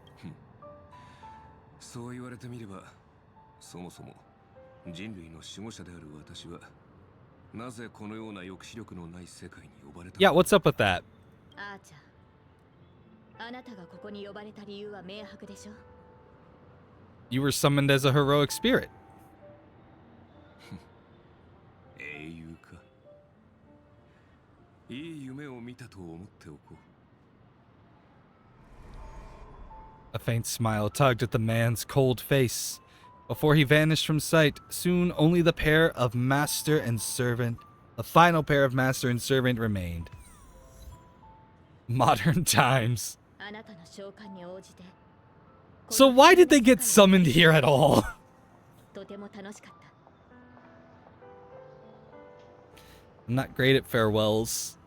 Speaker 7: そう言われてみれば、そもそも人類の守護者である私はなぜこのような抑止力のない世界に呼ばれた。
Speaker 1: Yeah, what's up with that?
Speaker 5: アーチャー、あなたがここに呼ばれた理由は明白でしょ。
Speaker 1: You were summoned as a heroic spirit.
Speaker 7: 英雄か。いい夢を見たと思っておこう。
Speaker 1: A faint smile tugged at the man's cold face. Before he vanished from sight, soon only the pair of master and servant, the final pair of master and servant remained. Modern times. So why did they get summoned here at all? I'm not great at farewells.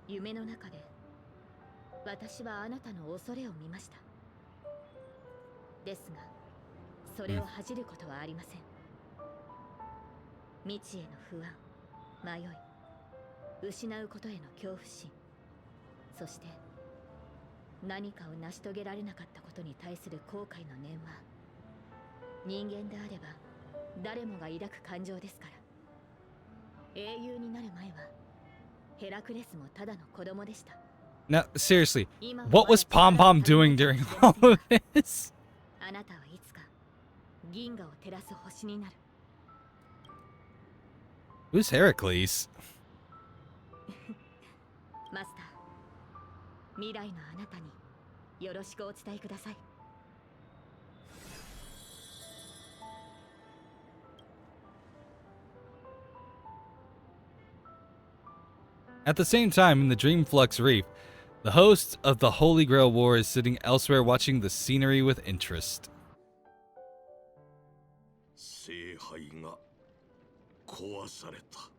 Speaker 5: 夢の中で私はあなたの恐れを見ました。ですが、それを恥じることはありません。未知への不安、迷い、失うことへの恐怖心、そして何かを成し遂げられなかったことに対する後悔の念は、人間であれば誰もが抱く感情ですから。英雄になる前はヘラクレスもただの子供でした。
Speaker 1: Now, seriously, what was Pom Pom doing during all of this?
Speaker 5: あなたはいつか銀河を照らす星になる。
Speaker 1: Who's Heracles?
Speaker 5: マスター、未来のあなたによろしくお伝えください。
Speaker 1: At the same time, in the Dreamflux Reef, the host of the Holy Grail War is sitting elsewhere watching the scenery with interest.
Speaker 7: 聖杯が壊された。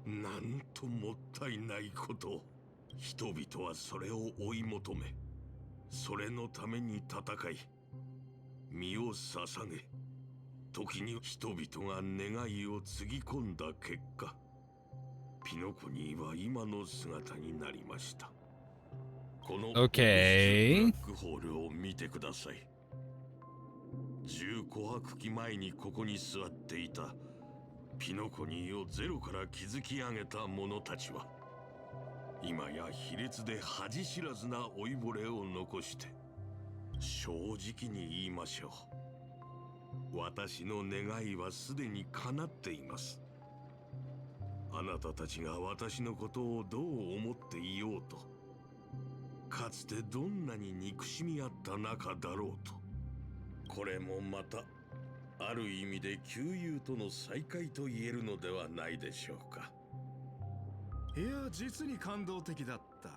Speaker 7: なんともったいないこと。人々はそれを追い求め、それのために戦い、身を捧げ、時に人々が願いをつぎ込んだ結果、ピノコニーは今の姿になりました。このブラックホールを見てください。10琥珀期前にここに座っていたピノコニーをゼロから築き上げた者たちは、今や卑劣で恥知らずな老いぼれを残して、正直に言いましょう。私の願いはすでに叶っています。あなたたちが私のことをどう思っていようと、かつてどんなに憎しみ合った仲だろうと、これもまたある意味で旧友との再会と言えるのではないでしょうか。
Speaker 3: いや、実に感動的だった。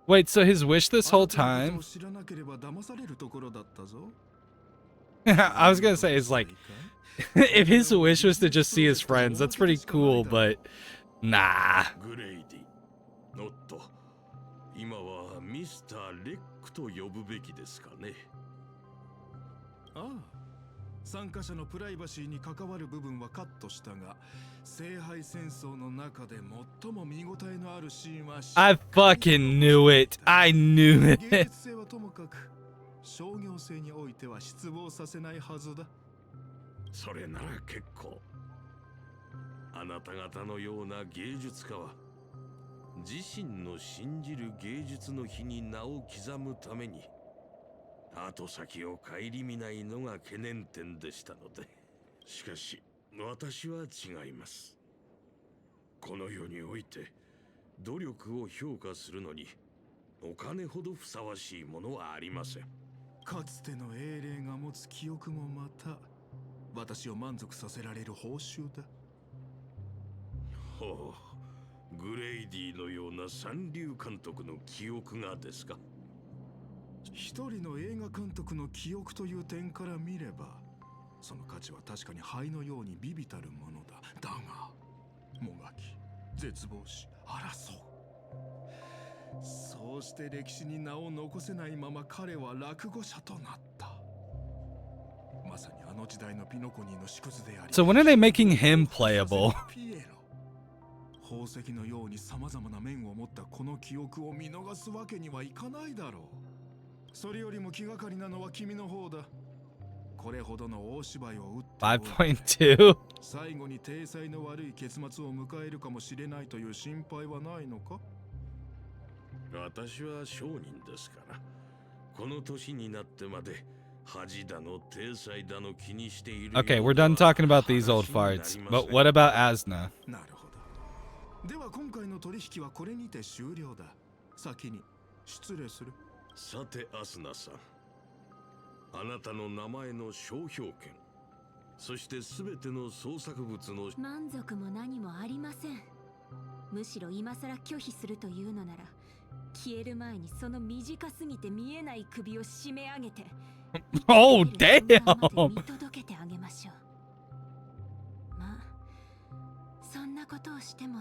Speaker 1: Wait, so his wish this whole time?
Speaker 3: 知らなければ騙されるところだったぞ。
Speaker 1: I was gonna say, it's like, if his wish was to just see his friends, that's pretty cool, but nah.
Speaker 7: グレイディ、おっと、今はミスター・レックと呼ぶべきですかね。
Speaker 3: ああ、参加者のプライバシーに関わる部分はカットしたが、聖杯戦争の中で最も見応えのあるシーンは
Speaker 1: I fucking knew it. I knew
Speaker 3: 芸
Speaker 1: it.
Speaker 3: 術性はともかく商業性においては失望させないはずだ。
Speaker 7: それなら結構。あなた方のような芸術家は、自身の信じる芸術の日に名を刻むために、後先を顧みないのが懸念点でしたので。しかし、私は違います。この世において、努力を評価するのに、お金ほどふさわしいものはありません。
Speaker 3: かつての英霊が持つ記憶もまた、私を満足させられる報酬だ。
Speaker 7: ほう、グレイディのような三流監督の記憶がですか？
Speaker 3: 一人の映画監督の記憶という点から見れば、その価値は確かに灰のように微々たるものだ。だが、もがき、絶望し、争う。そうして歴史に名を残せないまま彼は落語者となった。まさにあの時代のピノコニーの縮図であり。
Speaker 1: So when are they making him playable?
Speaker 3: ピエロ。宝石のように様々な面を持ったこの記憶を見逃すわけにはいかないだろう。それよりも気がかりなのは君の方だ。これほどの大芝居を打って
Speaker 1: 5.2.
Speaker 3: 最後に体裁の悪い結末を迎えるかもしれないという心配はないのか？
Speaker 7: 私は商人ですから、この年になってまで恥だの体裁だの気にしている。
Speaker 1: Okay, we're done talking about these old farts. But what about Asna?
Speaker 3: なるほど。では今回の取引はこれにて終了だ。先に失礼する。
Speaker 7: さてアスナさん、あなたの名前の商標権、そしてすべての創作物の
Speaker 9: 満足も何もありません。むしろ今さら拒否するというのなら、消える前にその短すぎて見えない首を締め上げて
Speaker 1: Oh, damn!
Speaker 9: 見届けてあげましょう。まあ、そんなことをしても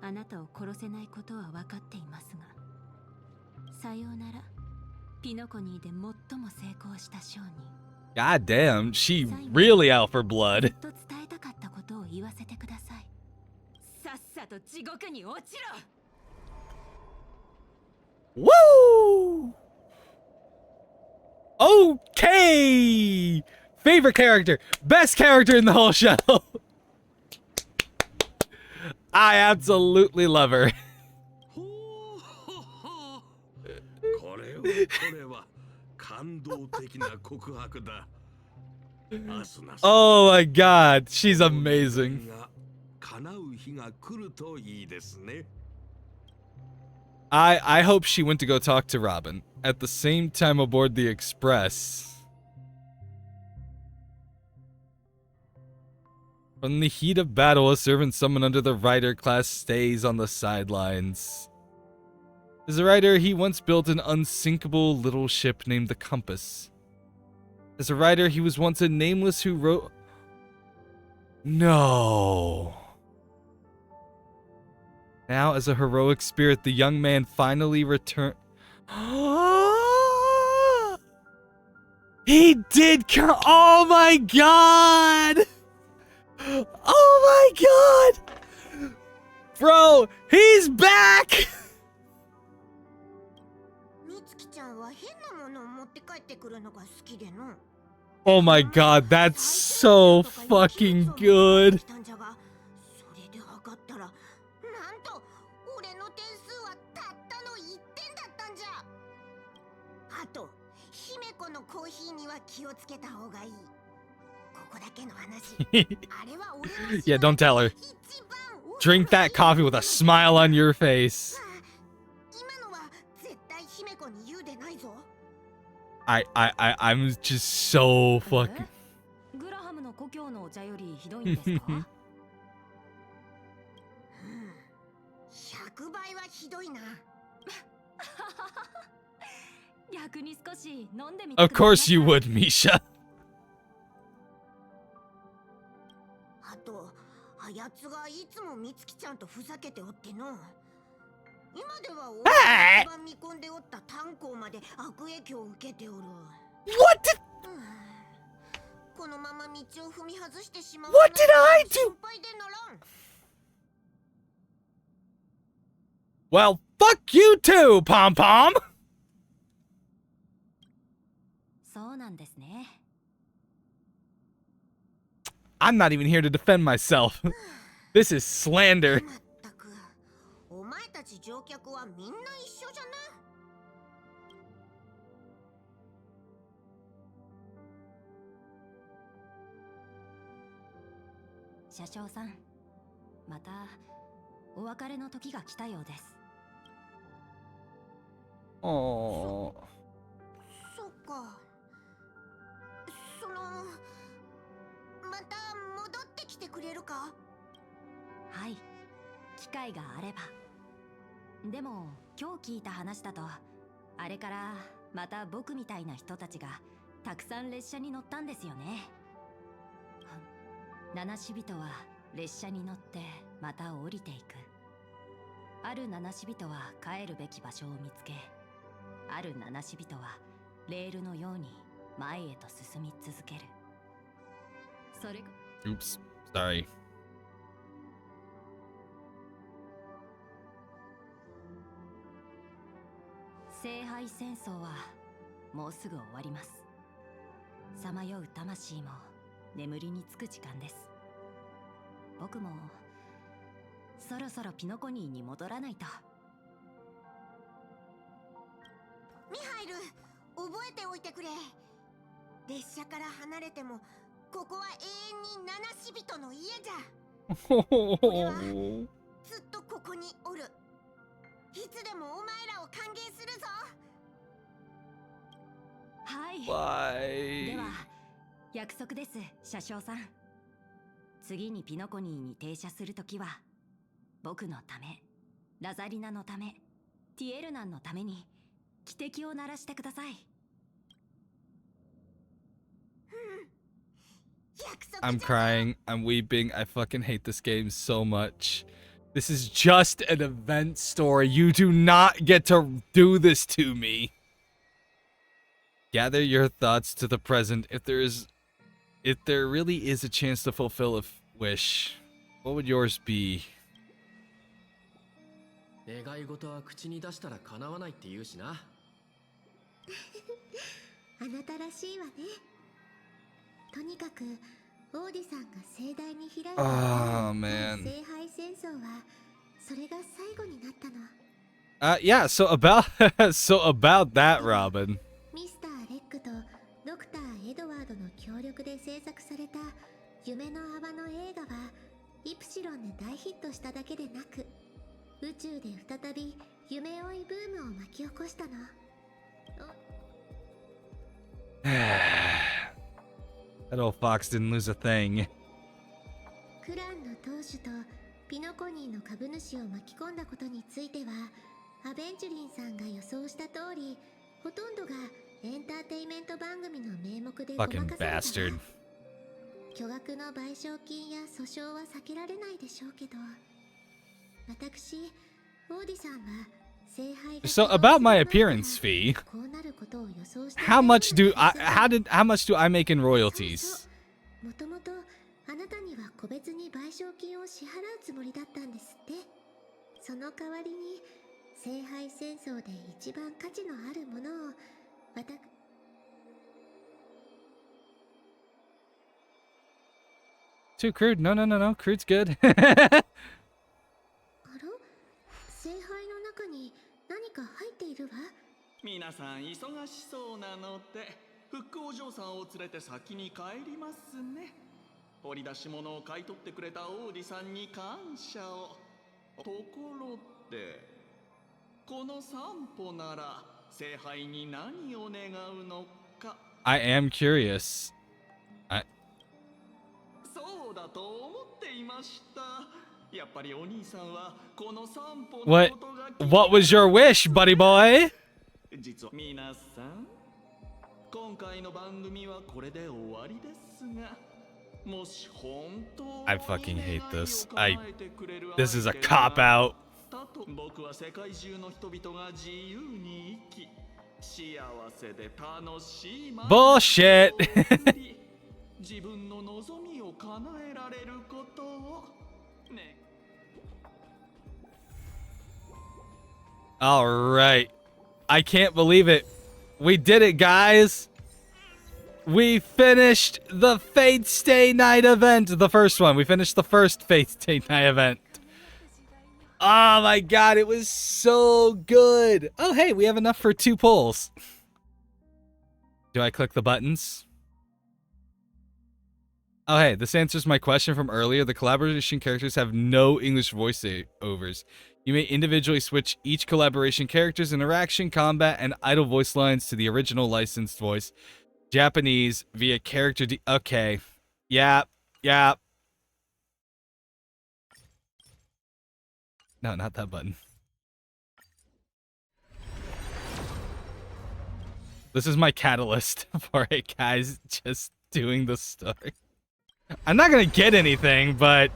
Speaker 9: あなたを殺せないことは分かっていますが、さようなら、ピノコニーで最も成功した商人。
Speaker 1: God damn, she really out for blood.
Speaker 9: と伝えたかったことを言わ地獄に落ちろ。
Speaker 1: Woo! Okay! Favorite character. Best character in the whole show. I absolutely love her.
Speaker 7: これは感動的な告白だ。アスナさん
Speaker 1: Oh my god, she's amazing.
Speaker 7: 叶う日が来るといいですね。
Speaker 1: I hope she went to go talk to Robin at the same time aboard the Express. From the heat of battle, a servant summoned under the Rider class stays on the sidelines. As a Rider, he once built an unsinkable little ship named the Compass. As a Rider, he was once a nameless who wrote... No... Now, as a heroic spirit, the young man finally returned. He did come. Oh my god! Oh my god! Bro, he's back!
Speaker 4: みつきちゃんは変なものを持って帰ってくるのが好きでの。
Speaker 1: Oh my god, that's so fucking good.
Speaker 4: それで測ったら、なんと俺の点数はたったの1点だったんじゃ。あと、姫子のコーヒーには気をつけた方がいい。ここだけの話。あれは俺の
Speaker 1: Yeah, don't tell her. Drink that coffee with a smile on your face.
Speaker 4: 今のは絶対姫子に言うでないぞ。
Speaker 1: I'm just so fucking.
Speaker 9: グラハムの故郷のお茶よりひどいんですか？
Speaker 4: 100倍はひどいな。
Speaker 9: 逆に少し飲んでみて。
Speaker 1: Of course you would, Misha.
Speaker 4: あと、あやつがいつもみつきちゃんとふざけておっての。今では俺が一番見込んでおった炭鉱まで悪影響を受けておる。
Speaker 1: What?
Speaker 4: このまま道を踏み外してしまう。
Speaker 1: What did I do?
Speaker 4: 心配でならん。
Speaker 1: Well, fuck you too, Pom Pom.
Speaker 9: そうなんですね。
Speaker 1: I'm not even here to defend myself. This is slander.
Speaker 4: まったく、お前たち乗客はみんな一緒じゃな。
Speaker 9: 車掌さん、またお別れの時が来たようです。
Speaker 1: Oh.
Speaker 4: そっか。その、また戻ってきてくれるか？
Speaker 9: はい、機会があれば。でも今日聞いた話だと、あれからまた僕みたいな人たちがたくさん列車に乗ったんですよね。七死人は列車に乗ってまた降りていく。ある七死人は帰るべき場所を見つけ、ある七死人はレールのように前へと進み続ける。それが
Speaker 1: Oops. Sorry.
Speaker 9: 聖杯戦争はもうすぐ終わります。さまよう魂も眠りにつく時間です。僕もそろそろピノコニーに戻らないと。
Speaker 4: ミハイル、覚えておいてくれ。列車から離れても、ここは永遠に七死人の家じゃ。俺はずっとここにおる。いつでもお前らを歓迎するぞ。
Speaker 9: はい。
Speaker 1: Bye.
Speaker 9: では約束です、車掌さん。次にピノコニーに停車するときは、僕のため、ラザリナのため、ティエルナンのために汽笛を鳴らしてください。
Speaker 1: I'm crying. I'm weeping. I fucking hate this game so much. This is just an event story. You do not get to do this to me. Gather your thoughts to the present. If there really is a chance to fulfill a wish, what would yours be?
Speaker 10: 願い事は口に出したら叶わないって言うしな。
Speaker 4: あなたらしいわね。とにかく王子さんが盛大に開いた
Speaker 1: Oh man.
Speaker 4: 聖杯戦争はそれが最後になったの。
Speaker 1: Yeah, so about so about that, Robin.
Speaker 4: ミスター・レックとドクター・エドワードの協力で制作された夢の泡の映画はイプシロンで大ヒットしただけでなく、宇宙で再び夢追いブームを巻き起こしたの。
Speaker 1: That old fox didn't lose a thing.
Speaker 4: クランの当主とピノコニーの株主を巻き込んだことについては、アベンチュリンさんが予想した通り、ほとんどがエンターテイメント番組の名目でごまかさ
Speaker 1: Fucking
Speaker 4: れたわ。
Speaker 1: bastard.
Speaker 4: 巨額の賠償金や訴訟は避けられないでしょうけど、私、オーディさんは聖杯が
Speaker 1: So about my appearance fee,
Speaker 4: こうなることを予想していた
Speaker 1: how much do
Speaker 4: よう
Speaker 1: I
Speaker 4: なんです。
Speaker 1: how much do I make in royalties?
Speaker 4: もともとあなたには個別に賠償金を支払うつもりだったんですって。その代わりに聖杯戦争で一番価値のあるものを私
Speaker 1: Too crude. No, no, no, no. Crude's good.
Speaker 4: あら、聖杯の中に何か入っているわ。
Speaker 8: 皆さん忙しそうなのでフックお嬢さんを連れて先に帰りますね。掘り出し物を買い取ってくれた王子さんに感謝を。ところでこの散歩なら聖杯に何を願うのか。
Speaker 1: I am curious.
Speaker 8: そうだと思っていました。やっぱりお兄さんはこの散歩の
Speaker 1: What
Speaker 8: ことが
Speaker 1: what was your wish, buddy boy?
Speaker 8: 実は皆さん、今回の番組はこれで終わりですが、もし本当に
Speaker 1: I fucking hate this.
Speaker 8: 願いを叶えてくれる
Speaker 1: This is a
Speaker 8: 相手が
Speaker 1: cop out.
Speaker 8: だと僕は世界中の人々が自由に生き、幸せで楽しい毎日
Speaker 1: Bullshit.
Speaker 8: を送り自分の望みを叶えられることをね。
Speaker 1: All right. I can't believe it. We did it, guys. We finished the Fate Stay Night event. The first one. We finished the first Fate Stay Night event. Oh my god, it was so good. Oh, hey, we have enough for 2 polls. Do I click the buttons? Oh, hey, this answers my question from earlier. The collaboration characters have no English voiceovers. You may individually switch each collaboration character's interaction, combat, and idle voice lines to the original licensed voice. Japanese via character okay. Yeah. No, not that button. This is my catalyst for it, guys. Just doing the story. I'm not gonna get anything, but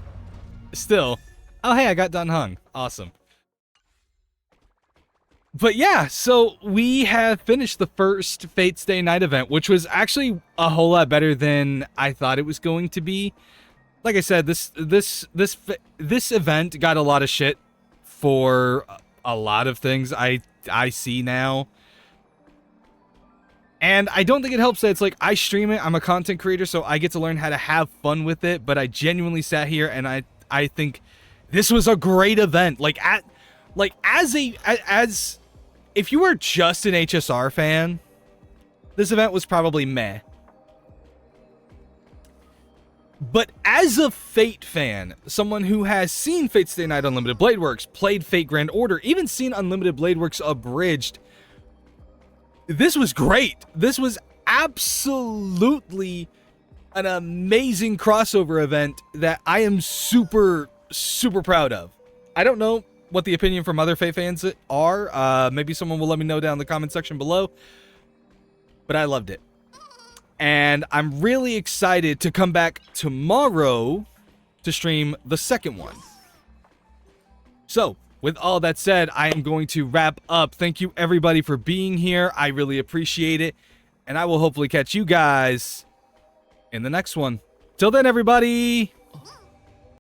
Speaker 1: still. Oh, hey, I got done hung. Awesome. But yeah, so we have finished the first Fate Stay Night event, which was actually a whole lot better than I thought it was going to be. Like I said, this event got a lot of shit for a lot of things I see now. And I don't think it helps that it's like I stream it, I'm a content creator, so I get to learn how to have fun with it, but I genuinely sat here and I think this was a great event. As if you were just an HSR fan, this event was probably meh. But as a Fate fan, someone who has seen Fate Stay Night Unlimited Blade Works, played Fate Grand Order, even seen Unlimited Blade Works abridged, this was great. This was absolutely an amazing crossover event that I am super, super proud of. I don't know what the opinion from other Fate fans are. Maybe someone will let me know down in the comment section below. But I loved it. And I'm really excited to come back tomorrow to stream the second one. So, with all that said, I am going to wrap up. Thank you everybody for being here. I really appreciate it. And I will hopefully catch you guys in the next one. Till then, everybody!